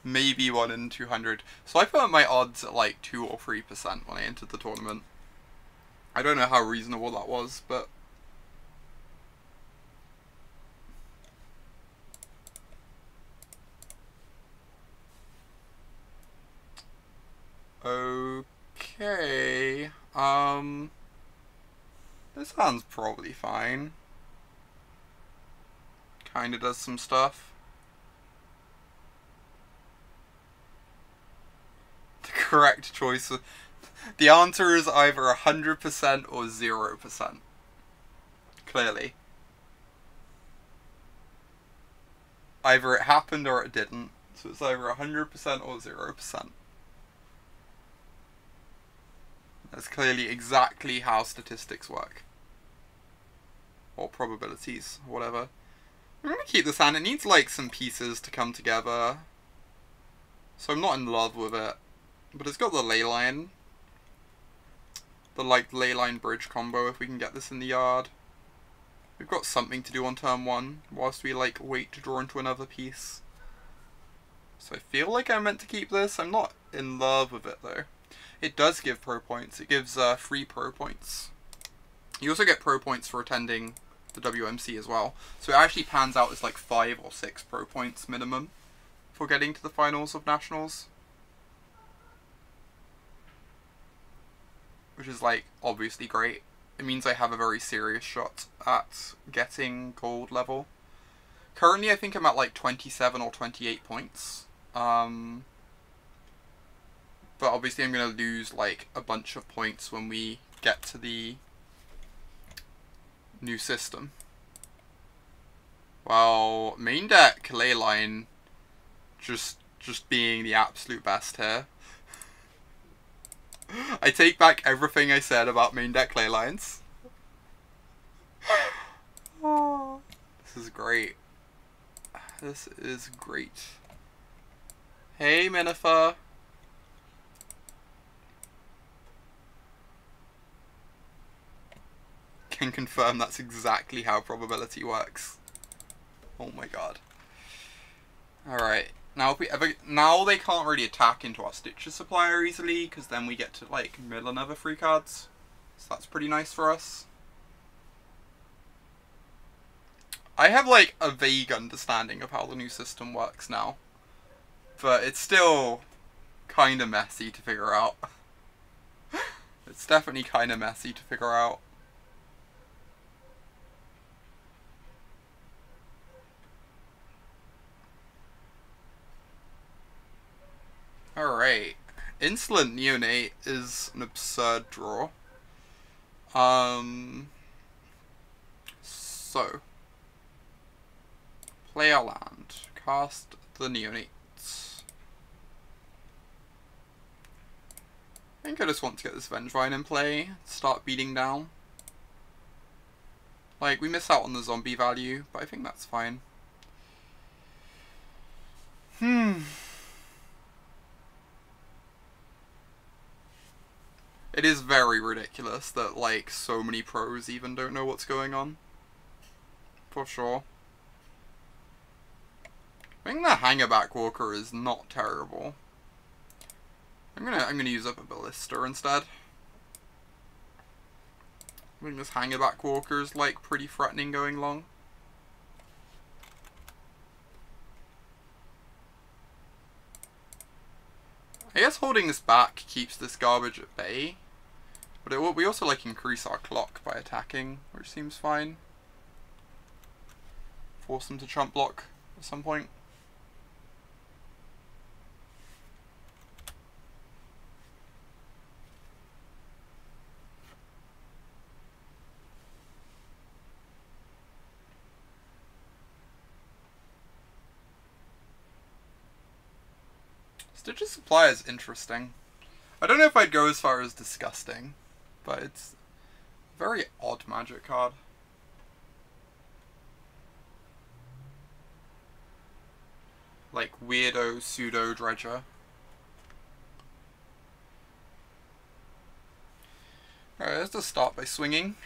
Maybe 1 in 200. So I put my odds at like 2 or 3% when I entered the tournament. I don't know how reasonable that was, but... Okay, this hand's probably fine. Kinda does some stuff. The correct choice, the answer is either 100% or 0%. Clearly. Either it happened or it didn't, so it's either 100% or 0%. That's clearly exactly how statistics work. Or probabilities, whatever. I'm gonna keep this hand. It needs like some pieces to come together. So I'm not in love with it. But it's got the Leyline. The like Leyline bridge combo if we can get this in the yard. We've got something to do on turn 1 whilst we like wait to draw into another piece. So I feel like I'm meant to keep this. I'm not in love with it though. It does give pro points. It gives 3 pro points. You also get pro points for attending the WMC as well. So it actually pans out as like 5 or 6 pro points minimum for getting to the finals of Nationals. Which is like obviously great. It means I have a very serious shot at getting gold level. Currently I think I'm at like 27 or 28 points. But obviously I'm going to lose like a bunch of points when we get to the new system. Well, main deck Leyline just being the absolute best here. I take back everything I said about main deck Leylines. Oh, this is great. This is great. Hey, Minifer. Can confirm that's exactly how probability works. Oh my god. Alright. Now if we ever now they can't really attack into our Stitcher Supplier easily, because then we get to like mill another 3 cards. So that's pretty nice for us. I have like a vague understanding of how the new system works now. But it's still kinda messy to figure out. It's definitely kinda messy to figure out. Alright. Insolent Neonate is an absurd draw. So. Play our land. Cast the Neonates. I think I just want to get this Vengevine in play. Start beating down. Like, we miss out on the zombie value, but I think that's fine. It is very ridiculous that, like, so many pros even don't know what's going on. For sure. I think the Hangarback Walker is not terrible. I'm gonna use up a Ballista instead. I think this Hangarback Walker is, like, pretty threatening going long. I guess holding this back keeps this garbage at bay. But it will, we also like increase our clock by attacking, which seems fine. Force them to chump block at some point. Stitcher Supplier is interesting. I don't know if I'd go as far as disgusting, but it's a very odd magic card. Like weirdo pseudo dredger. Alright, let's just start by swinging.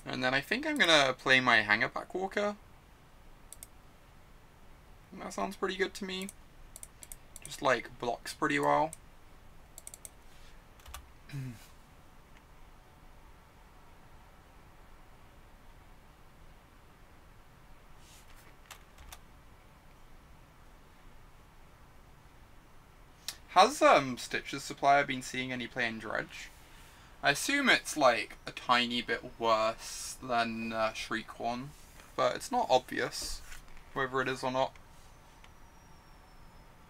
And then I think I'm gonna play my Hangarback Walker. That sounds pretty good to me. Just like blocks pretty well. Has Stitch's Supplier been seeing any play in Dredge? I assume it's like a tiny bit worse than Shriekhorn, but it's not obvious whether it is or not.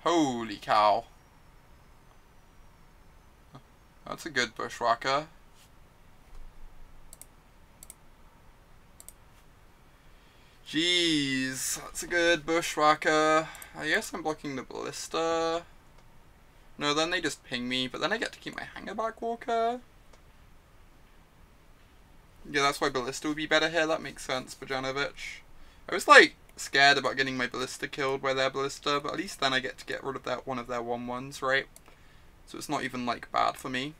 Holy cow. That's a good Bushwhacker. Jeez, that's a good Bushwhacker. I guess I'm blocking the Ballista. No, then they just ping me, but then I get to keep my Hangarback Walker. Yeah, that's why Ballista would be better here, that makes sense, Bojanovic. I was like, scared about getting my Ballista killed by their Ballista, but at least then I get to get rid of that one of their 1/1s, right? So it's not even like bad for me.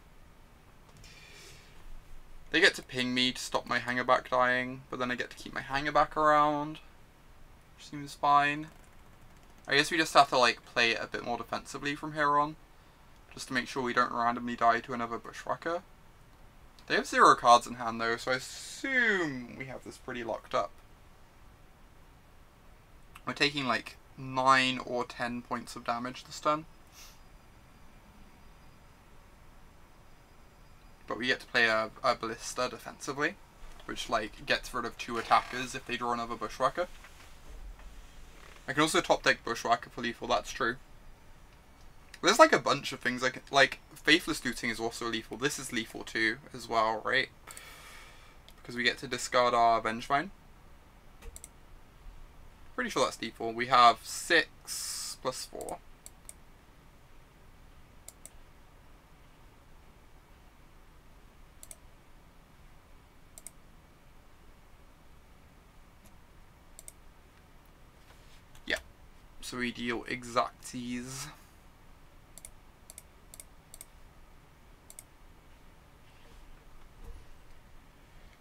They get to ping me to stop my Hangarback dying, but then I get to keep my Hangarback around, which seems fine. I guess we just have to like play it a bit more defensively from here on, just to make sure we don't randomly die to another Bushwhacker. They have 0 cards in hand though, so I assume we have this pretty locked up. We're taking like 9 or 10 points of damage this turn. But we get to play a Ballista defensively, which like gets rid of 2 attackers if they draw another Bushwhacker. I can also top deck Bushwhacker for lethal, that's true. There's like a bunch of things like Faithless Looting is also lethal. This is lethal too as well, right? Because we get to discard our Vengevine. Pretty sure that's lethal. We have 6 plus 4. Yeah. So we deal Thoughtseize.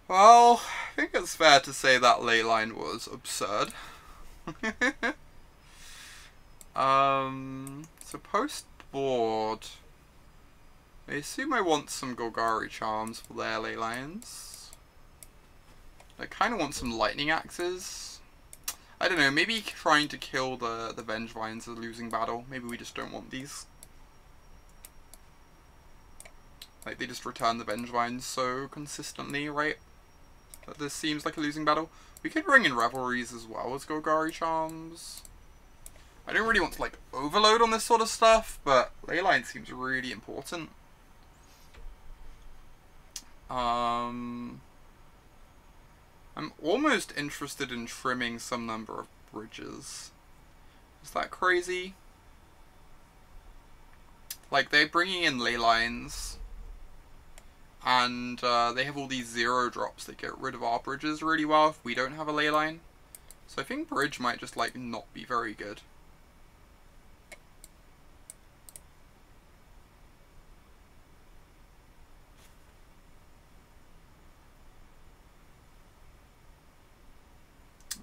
Well, I think it's fair to say that Leyline was absurd. So post board, I assume I want some Golgari Charms for their Leylines. I kind of want some Lightning Axes. I don't know, maybe trying to kill the Vengevines is a losing battle. Maybe we just don't want these. Like, they just return the Vengevines so consistently, right? That this seems like a losing battle. We could bring in Revelries as well as Golgari Charms. I don't really want to like overload on this sort of stuff, but Leyline seems really important. I'm almost interested in trimming some number of bridges. Is that crazy? Like, they're bringing in Leylines. And they have all these 0 drops that get rid of our bridges really well if we don't have a Leyline. So I think bridge might just like not be very good.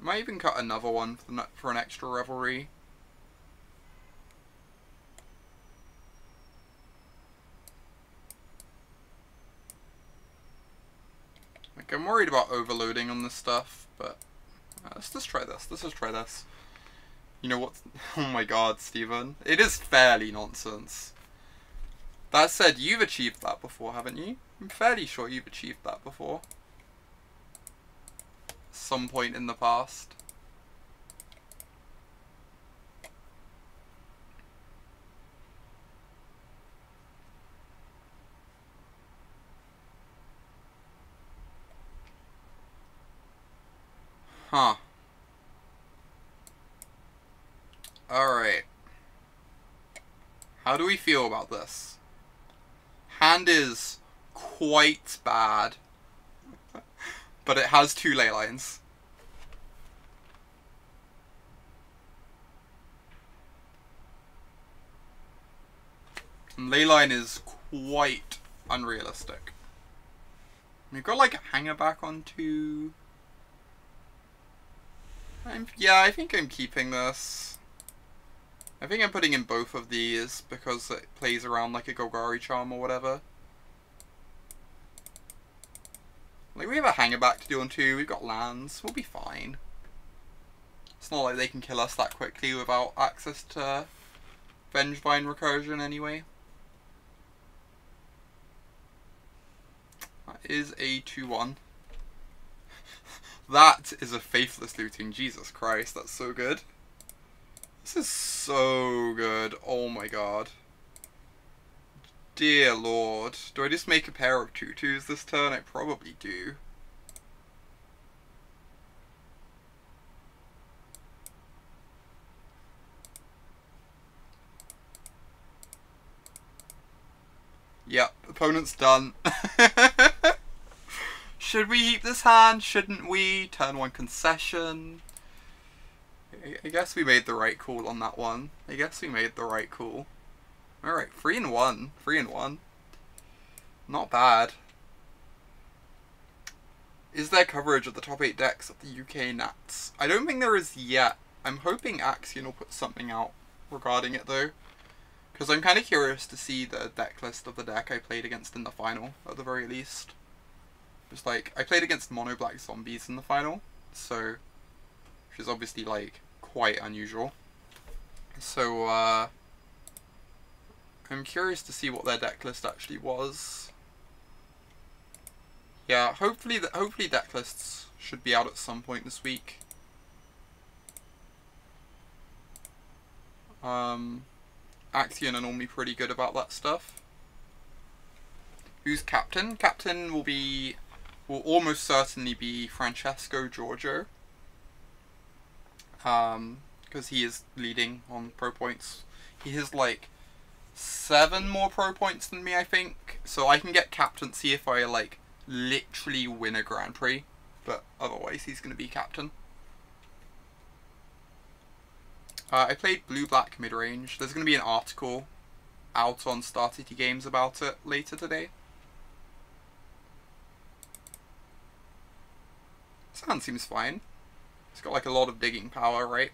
Might even cut another one for an extra Revelry. Like, I'm worried about overloading on this stuff, but let's just try this. Let's just try this. You know what? Oh my god, Steven. It is fairly nonsense. That said, you've achieved that before, haven't you? I'm fairly sure you've achieved that before. Some point in the past. Huh. Alright. How do we feel about this? Hand is quite bad. But it has 2 Leylines. Leyline is quite unrealistic. We've got like a Hangarback on 2. Yeah, I think I'm keeping this. I think I'm putting in both of these because it plays around like a Golgari Charm or whatever. Like, we have a Hangarback to do on 2, we've got lands, we'll be fine. It's not like they can kill us that quickly without access to Vengevine recursion anyway. That is a 2-1. That is a Faithless Looting. Jesus Christ, that's so good. This is so good. Oh my god. Dear lord. Do I just make a pair of 2/2s this turn? I probably do. Yep, opponent's done. Should we keep this hand? Shouldn't we? Turn 1 concession. I guess we made the right call on that one. I guess we made the right call. Alright, 3-1. 3-1. Not bad. Is there coverage of the top 8 decks of the UK Nats? I don't think there is yet. I'm hoping Axion will put something out regarding it though. Because I'm kind of curious to see the deck list of the deck I played against in the final, at the very least. Just like, I played against mono black zombies in the final, so, which is obviously like quite unusual. So I'm curious to see what their deck list actually was. Yeah, hopefully deck lists should be out at some point this week. Axion are normally pretty good about that stuff. Who's captain? Captain will almost certainly be Francesco Giorgio. Because he is leading on pro points. He has like 7 more pro points than me, I think. So I can get captaincy if I like literally win a Grand Prix. But otherwise he's going to be captain. I played blue-black mid-range. There's going to be an article out on Star City Games about it later today. This hand seems fine. It's got like a lot of digging power, right?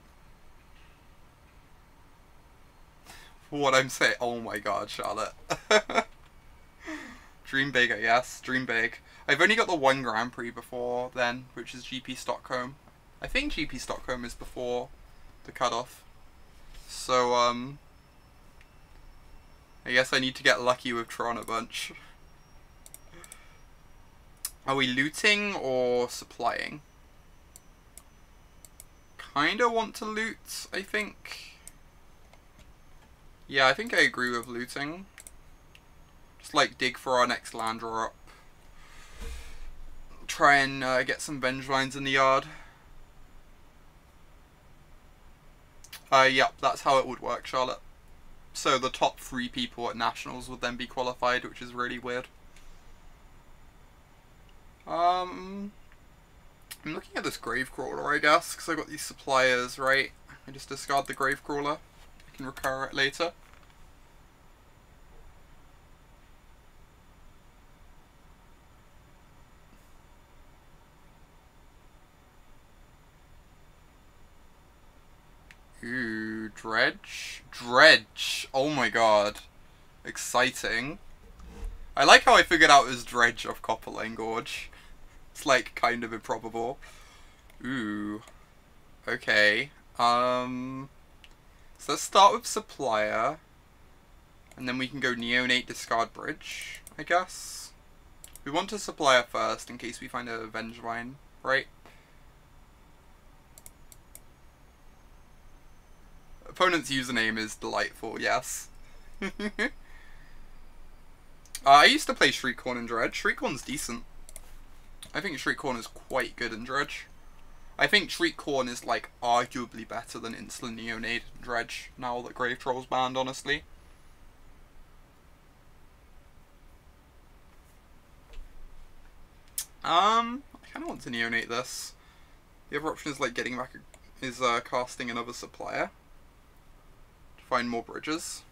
What I'm saying. Oh my god, Charlotte. Dream big, I guess. Dream big. I've only got the 1 Grand Prix before then, which is GP Stockholm. I think GP Stockholm is before the cutoff. So, I guess I need to get lucky with Tron a bunch. Are we looting or supplying? Kinda want to loot, I think. Yeah, I think I agree with looting. Just like dig for our next land draw up. Try and get some Vengevines in the yard. Yep, that's how it would work, Charlotte. So the top 3 people at Nationals would then be qualified, which is really weird. I'm looking at this Gravecrawler, I guess, because I got these suppliers, right? I just discard the Gravecrawler. I can recur it later. Ooh, Dredge? Dredge! Oh my god. Exciting. I like how I figured out it was Dredge off Copperline Gorge. It's like kind of improbable. Ooh. Okay. So let's start with Supplier. And then we can go Neonate, discard Bridge, I guess. We want to Supplier first in case we find a Vengevine, right? Opponent's username is delightful, yes. I used to play Shriekcorn in Dredge. Shriekcorn's decent. I think Shriekcorn is quite good in Dredge. I think Shriekcorn is like arguably better than Insolent Neonate in Dredge now that Grave Troll's banned, honestly. I kinda want to Neonate this. The other option is like getting back casting another Supplier. Find more bridges.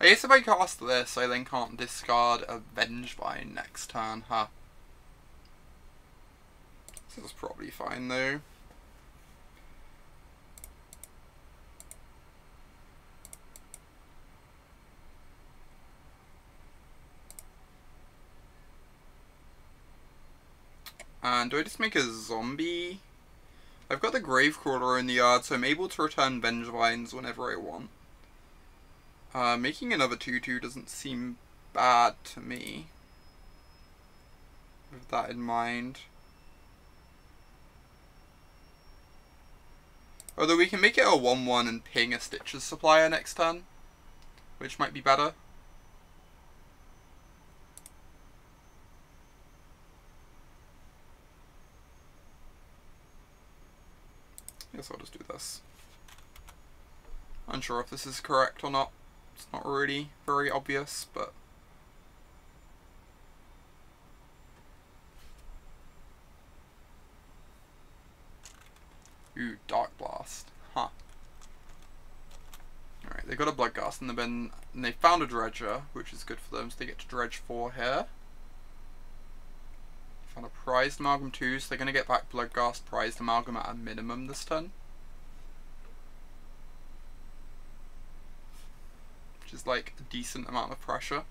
I guess if I cast this, I then can't discard a Vengevine next turn, huh? This is probably fine though. And do I just make a zombie? I've got the Gravecrawler in the yard, so I'm able to return Vengevines whenever I want. Making another 2/2 doesn't seem bad to me, with that in mind. Although we can make it a 1/1 and ping a Stitches Supplier next turn, which might be better. Guess I'll just do this. Unsure if this is correct or not. It's not really very obvious, but... Ooh, Dark Blast. Huh. Alright, they got a Bloodghast in the bin, and they found a Dredger, which is good for them, so they get to dredge 4 here. Found a Prized Amalgam 2, so they're going to get back Bloodghast, Prized Amalgam at a minimum this turn. Which is like a decent amount of pressure.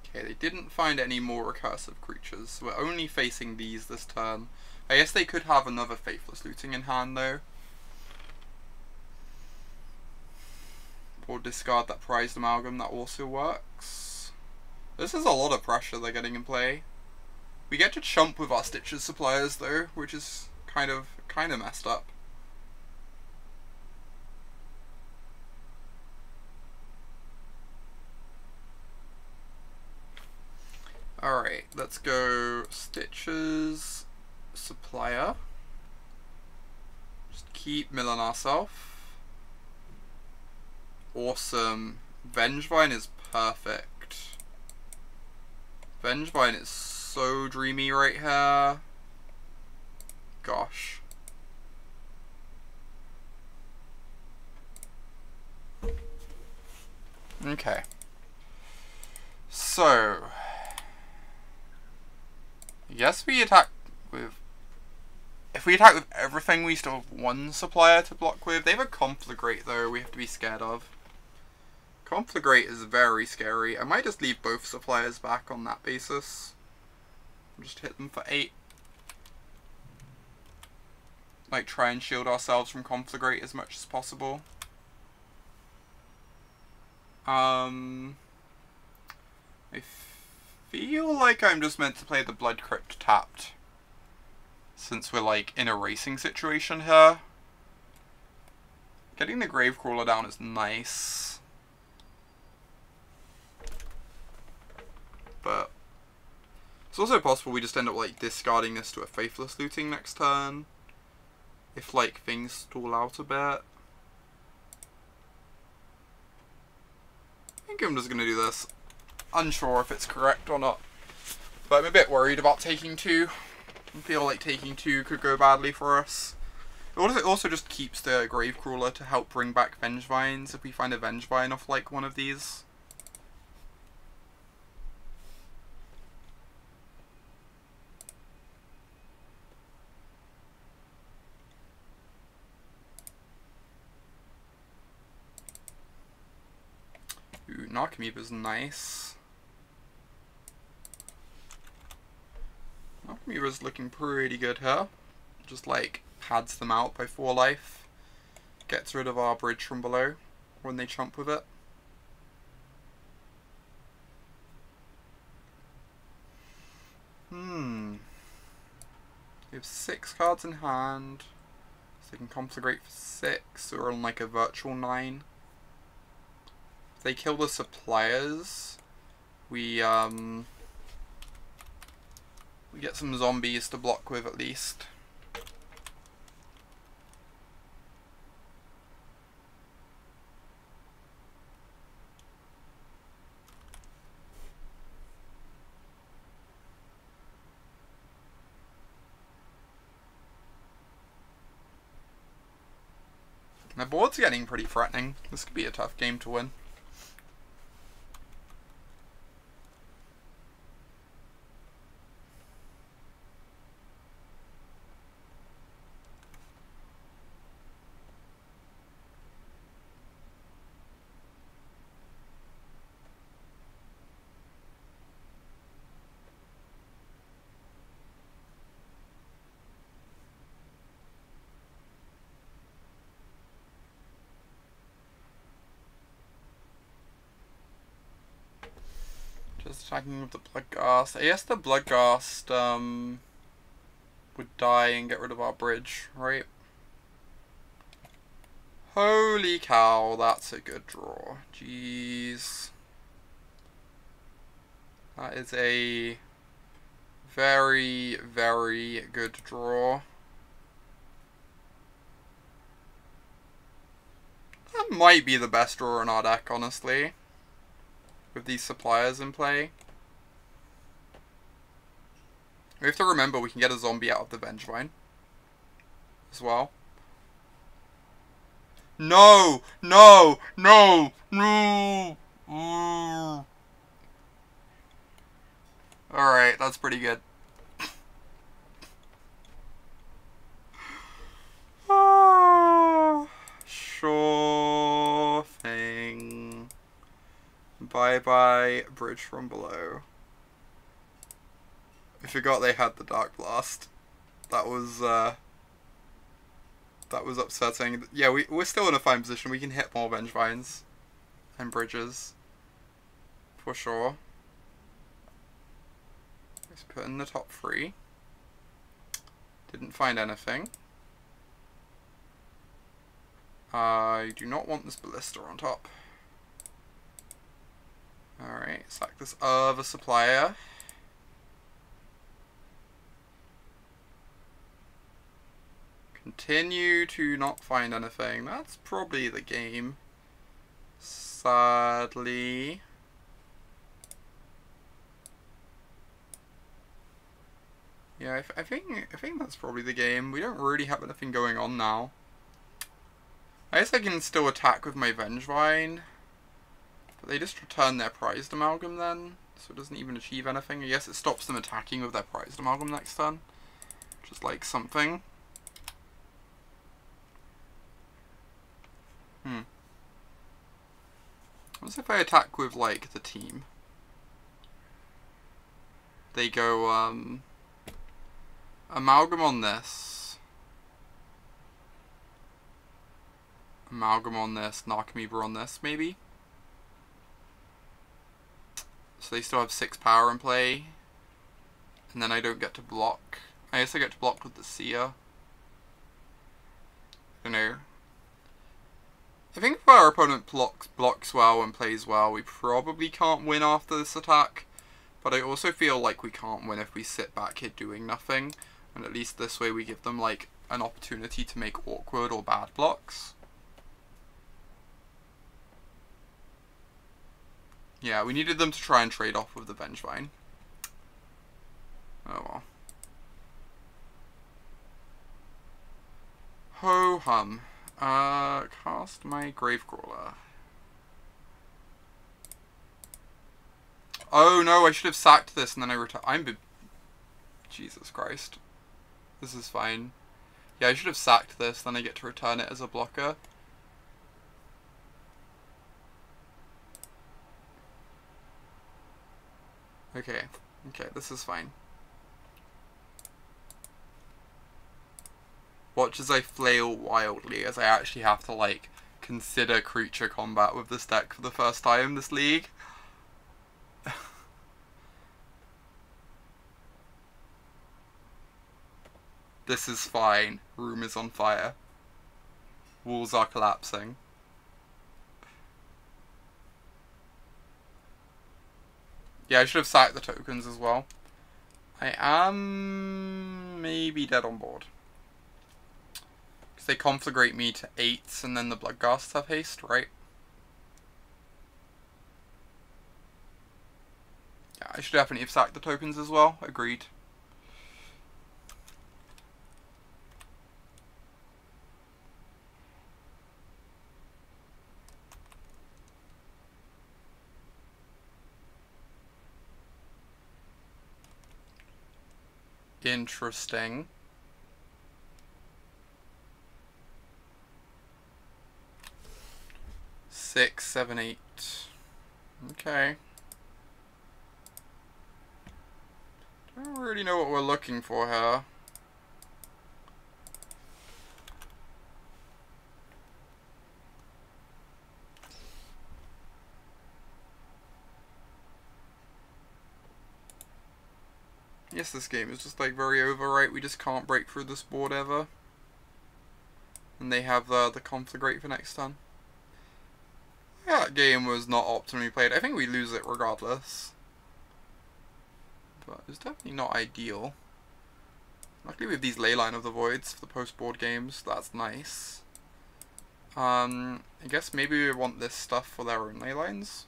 Okay, they didn't find any more recursive creatures, so we're only facing these this turn. I guess they could have another Faithless Looting in hand though. Or discard that Prized Amalgam, that also works. This is a lot of pressure they're getting in play. We get to chump with our Stitches Suppliers though, which is kind of messed up. Alright, let's go Stitches Supplier. Just keep milling ourselves. Awesome. Vengevine is perfect. Vengevine is so dreamy right here. Gosh. Okay. So, yes, we attack with... If we attack with everything, we still have 1 Supplier to block with. They have a Conflagrate though, we have to be scared of. Conflagrate is very scary. I might just leave both Suppliers back on that basis. Just hit them for 8. Like, try and shield ourselves from Conflagrate as much as possible. I feel like I'm just meant to play the Blood Crypt tapped, since we're like in a racing situation here. Getting the Gravecrawler down is nice, but it's also possible we just end up like discarding this to a Faithless Looting next turn, if like things stall out a bit. I think I'm just going to do this. Unsure if it's correct or not, but I'm a bit worried about taking 2. I feel like taking 2 could go badly for us. It also just keeps the Gravecrawler to help bring back Vengevines if we find a Vengevine off like one of these. Ooh, Narcomoeba's nice. Narcomoeba's looking pretty good here. Just like pads them out by 4 life. Gets rid of our bridge from below when they chomp with it. We have 6 cards in hand. So they can conflagrate for 6, so we're on like a virtual 9. If they kill the suppliers, we get some zombies to block with at least. My board's getting pretty threatening. This could be a tough game to win. Just attacking with the Bloodghast. I guess the Bloodghast would die and get rid of our bridge, right? Holy cow, that's a good draw. Jeez. That is a very, very good draw. That might be the best draw in our deck, honestly. With these suppliers in play. We have to remember we can get a zombie out of the Vengevine as well. No! No! No! No! Alright, that's pretty good. Sure thing. Bye-bye, Bridge from Below. I forgot they had the Dark Blast. That was upsetting. Yeah, we're still in a fine position. We can hit more Vengevines and bridges. For sure. Let's put in the top 3. Didn't find anything. I do not want this Ballista on top. Alright, sack this other Supplier. Continue to not find anything. That's probably the game. Sadly. Yeah, I think that's probably the game. We don't really have anything going on now. I guess I can still attack with my Vengevine. But they just return their prized amalgam then. So it doesn't even achieve anything. I guess it stops them attacking with their prized amalgam next turn. Which is like something. What if I attack with, like, the team? They go, amalgam on this. Amalgam on this, Narcomoeba on this, maybe? So they still have 6 power in play. And then I don't get to block. I guess I get to block with the Seer. I don't know. I think if our opponent blocks well and plays well, we probably can't win after this attack. But I also feel like we can't win if we sit back here doing nothing. And at least this way we give them, like, an opportunity to make awkward or bad blocks. Yeah, we needed them to try and trade off with the Vengevine. Oh well. Ho-hum. Cast my Gravecrawler. Oh no, I should have sacked this and then I return. Jesus Christ. This is fine. Yeah, I should have sacked this, then I get to return it as a blocker. Okay, this is fine. Watch as I flail wildly, as I actually have to, like, consider creature combat with this deck for the first time in this league. This is fine. Room is on fire. Walls are collapsing. Yeah, I should have sacked the tokens as well. I am maybe dead on board. They conflagrate me to 8s and then the Bloodghasts have haste, right? Yeah, I should definitely have sacked the tokens as well. Agreed. Interesting. Six, 7, 8. Okay. Don't really know what we're looking for here. Yes, this game is just like very overright. We just can't break through this board ever. And they have the conflagrate for next turn. Yeah, that game was not optimally played. I think we lose it regardless. But it's definitely not ideal. Luckily with these Leyline of the Voids for the post-board games, that's nice. I guess maybe we want this stuff for their own Leylines.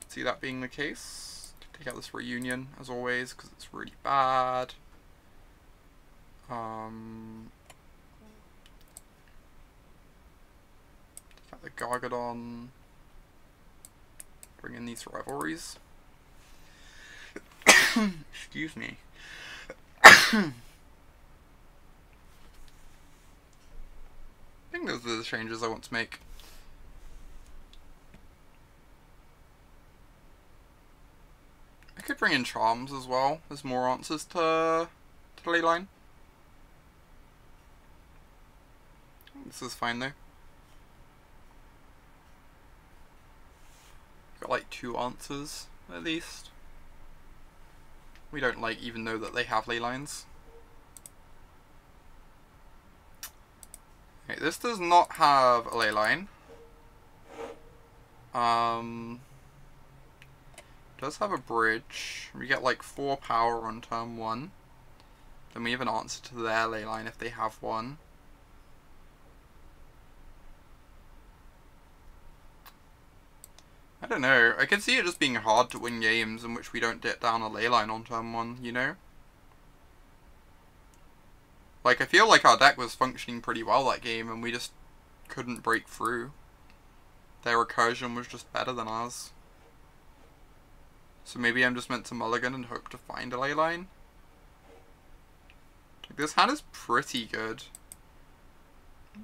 See that being the case. Take out this Reunion, as always, because it's really bad. Take out the Gargadon. Bring in these rivalries. Excuse me. I think those are the changes I want to make. I could bring in Charms as well. There's more answers to Leyline. This is fine though. Got like 2 answers at least. We don't like even know that they have Leylines. Okay, this does not have a Leyline. Does have a bridge. We get like 4 power on turn 1. Then we have an answer to their Leyline if they have one. I don't know. I could see it just being hard to win games in which we don't get down a Leyline on turn 1, you know? Like, I feel like our deck was functioning pretty well that game and we just couldn't break through. Their recursion was just better than ours. So maybe I'm just meant to mulligan and hope to find a Leyline. Like, this hand is pretty good.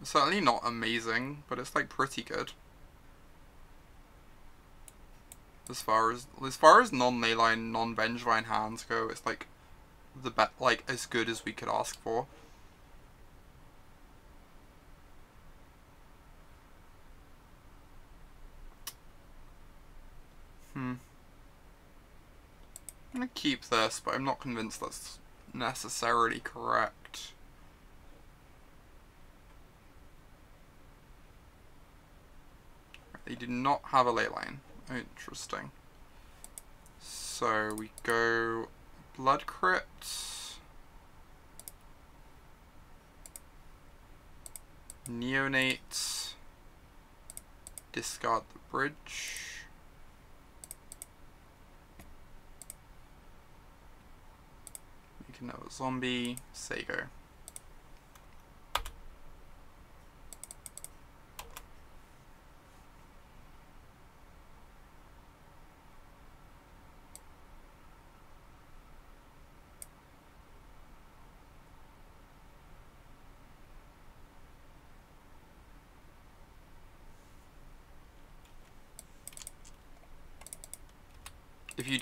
It's certainly not amazing, but it's like pretty good. As far as non-Leyline, non-Vengevine hands go, it's like like as good as we could ask for. I'm gonna keep this, but I'm not convinced that's necessarily correct. They do not have a Leyline. Interesting. So we go Blood Crypt, Neonate, discard the bridge. Make another zombie, Sago.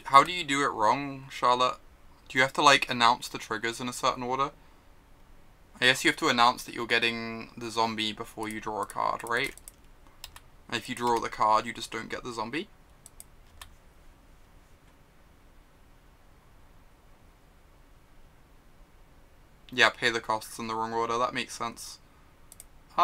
How do you do it wrong, Charlotte? Do you have to like announce the triggers in a certain order? I guess you have to announce that you're getting the zombie before you draw a card, right? And if you draw the card, you just don't get the zombie. Yeah, pay the costs in the wrong order, that makes sense. Do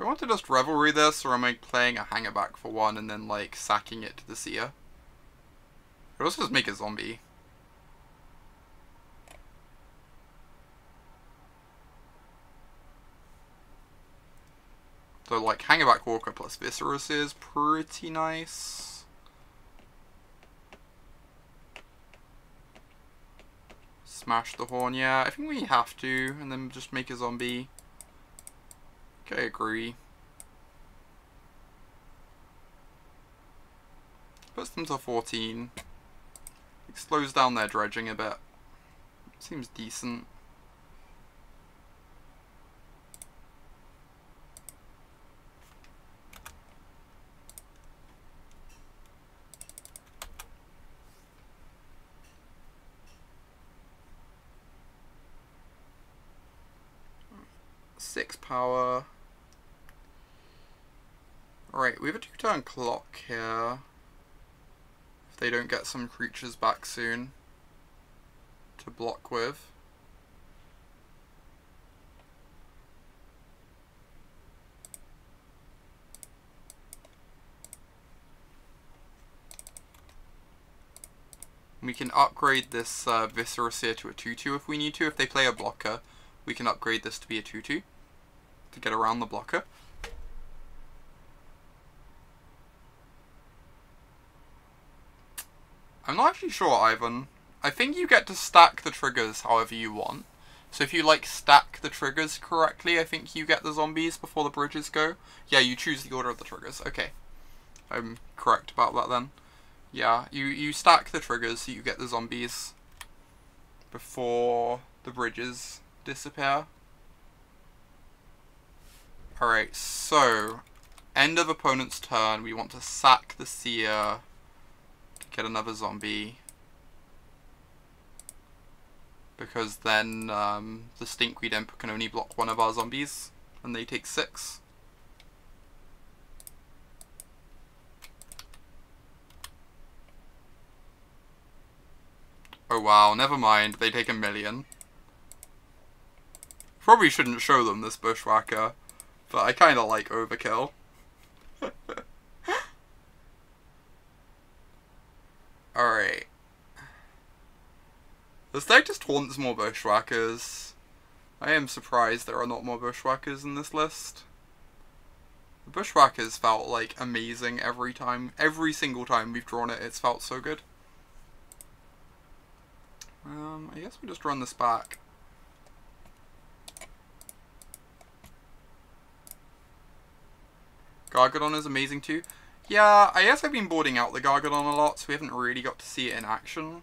I want to just Revelry this, or am I playing a Hangarback for 1 and then, like, sacking it to the Seer? I could also just make a zombie. So, like, Hangarback Walker plus Viscera Seer is pretty nice. Smash the Horn, yeah, I think we have to, and then just make a zombie. Okay, I agree. Puts them to 14. It slows down their dredging a bit. Seems decent. Six power. Alright, we have a 2-turn clock here. If they don't get some creatures back soon to block with. We can upgrade this Viscera Seer to a 2-2 if we need to. If they play a blocker, we can upgrade this to be a 2-2 to get around the blocker. I'm not actually sure, Ivan. I think you get to stack the triggers however you want. So if you, like, stack the triggers correctly, I think you get the zombies before the bridges go. Yeah, you choose the order of the triggers. Okay. I'm correct about that then. Yeah, you stack the triggers so you get the zombies before the bridges disappear. Alright, so end of opponent's turn, we want to sack the Seer to get another zombie. Because then the Stinkweed Imp can only block one of our zombies, and they take 6. Oh wow, never mind, they take 1,000,000. Probably shouldn't show them this Bushwhacker, but I kinda like overkill. Alright. This deck just haunts more Bushwhackers. I am surprised there are not more Bushwhackers in this list. The Bushwhackers felt like amazing every time. Every single time we've drawn it, it's felt so good. I guess we just run this back. Gargadon is amazing too. Yeah, I guess I've been boarding out the Gargadon a lot, so we haven't really got to see it in action.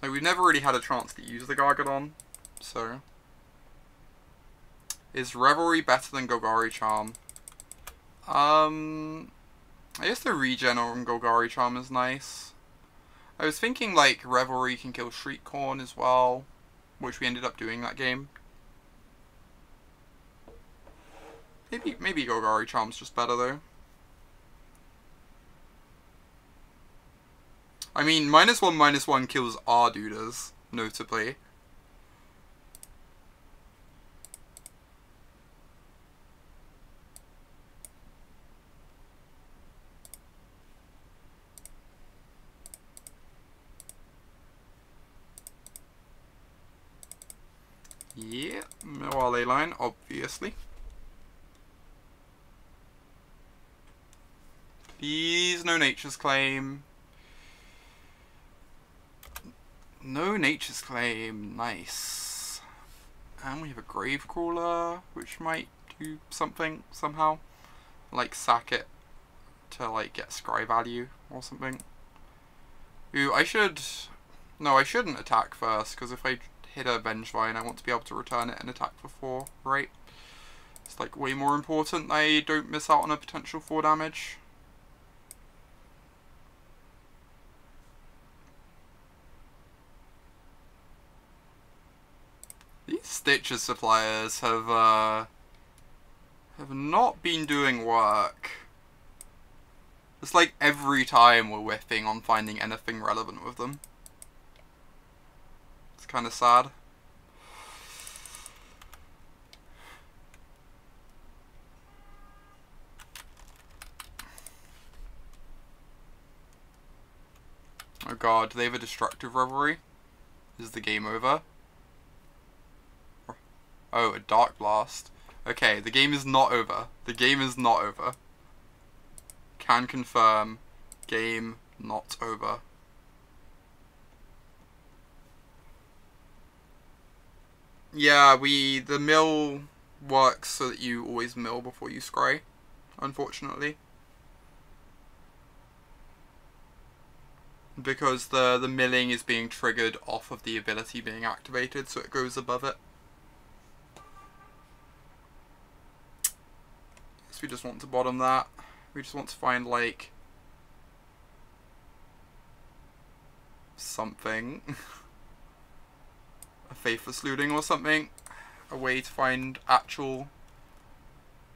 Like, we've never really had a chance to use the Gargadon, so... Is Revelry better than Golgari Charm? I guess the regen on Golgari Charm is nice. I was thinking, like, Revelry can kill Shriekcorn as well, which we ended up doing that game. Maybe Golgari Charm's just better, though. I mean, -1/-1 kills our Dudas, notably. Yeah, Noir Leyline, obviously. Please, no Nature's Claim. No Nature's Claim, nice. And we have a Gravecrawler, which might do something, somehow. Like, sack it to, like, get scry value or something. Ooh, I should... No, I shouldn't attack first, because if I hit a Vengevine, I want to be able to return it and attack for 4, right? It's, like, way more important I don't miss out on a potential 4 damage. These Stitcher suppliers have not been doing work. It's like every time we're whiffing on finding anything relevant with them. It's kind of sad. Oh god, do they have a Destructive Revelry? Is the game over? Oh, a Dark Blast. Okay, the game is not over. The game is not over. Can confirm. Game not over. Yeah, the mill works so that you always mill before you scry. unfortunately. Because the milling is being triggered off of the ability being activated, so it goes above it. So we just want to bottom that. We just want to find, like, something. A Faithless Looting or something. A way to find actual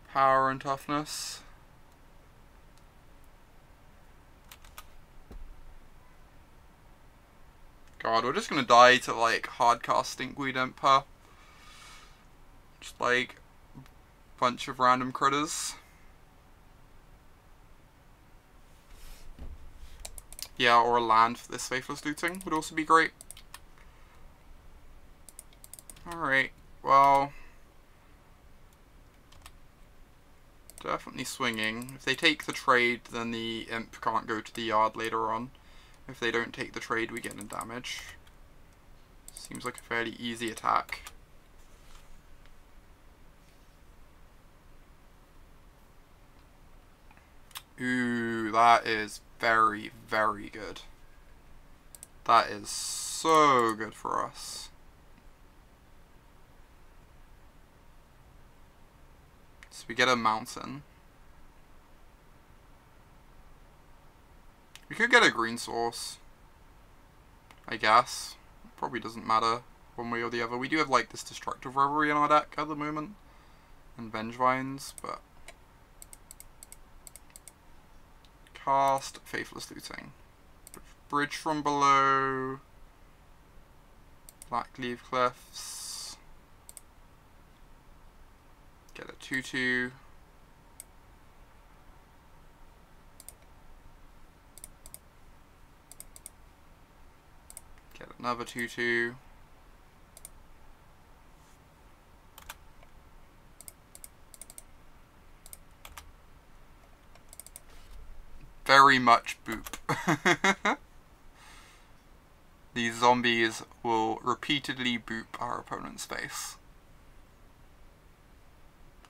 power and toughness. God, we're just gonna die to, like, hardcast Stinkweed Emperor. Just, like, a bunch of random critters. Yeah, or a land for this Faithless Looting would also be great. Alright, well... definitely swinging. If they take the trade, then the imp can't go to the yard later on. If they don't take the trade, we get in damage. Seems like a fairly easy attack. Ooh, that is very, very good. That is so good for us. So we get a mountain. We could get a green source, I guess. Probably doesn't matter one way or the other. We do have, like, this Destructive Revelry in our deck at the moment, and Vengevines, but... cast Faithless Looting. Bridge from below. Blackcleave Cliffs. Get a 2/2. Get another 2/2. Very much boop. These zombies will repeatedly boop our opponent's face.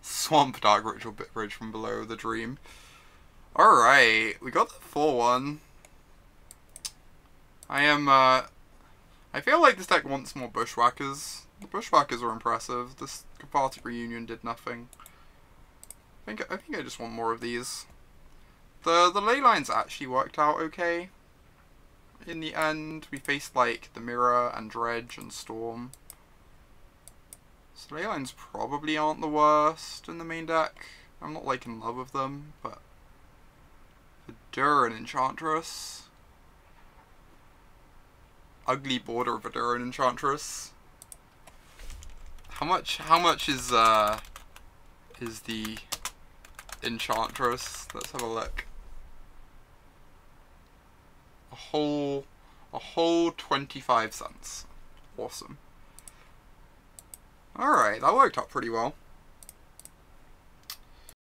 Swamp Dark Ritual Bridge from below, the dream. Alright, we got the 4/1. I feel like this deck wants more Bushwhackers. The Bushwhackers are impressive. This Cathartic Reunion did nothing. I think I just want more of these. The Leylines actually worked out okay. In the end, we faced, like, the Mirror and Dredge and Storm. So Leylines probably aren't the worst in the main deck. I'm not, like, in love with them, but... Verduran Enchantress. Ugly border of Verduran Enchantress. How much is the Enchantress? Let's have a look. A whole 25 cents. Awesome. Alright, that worked out pretty well.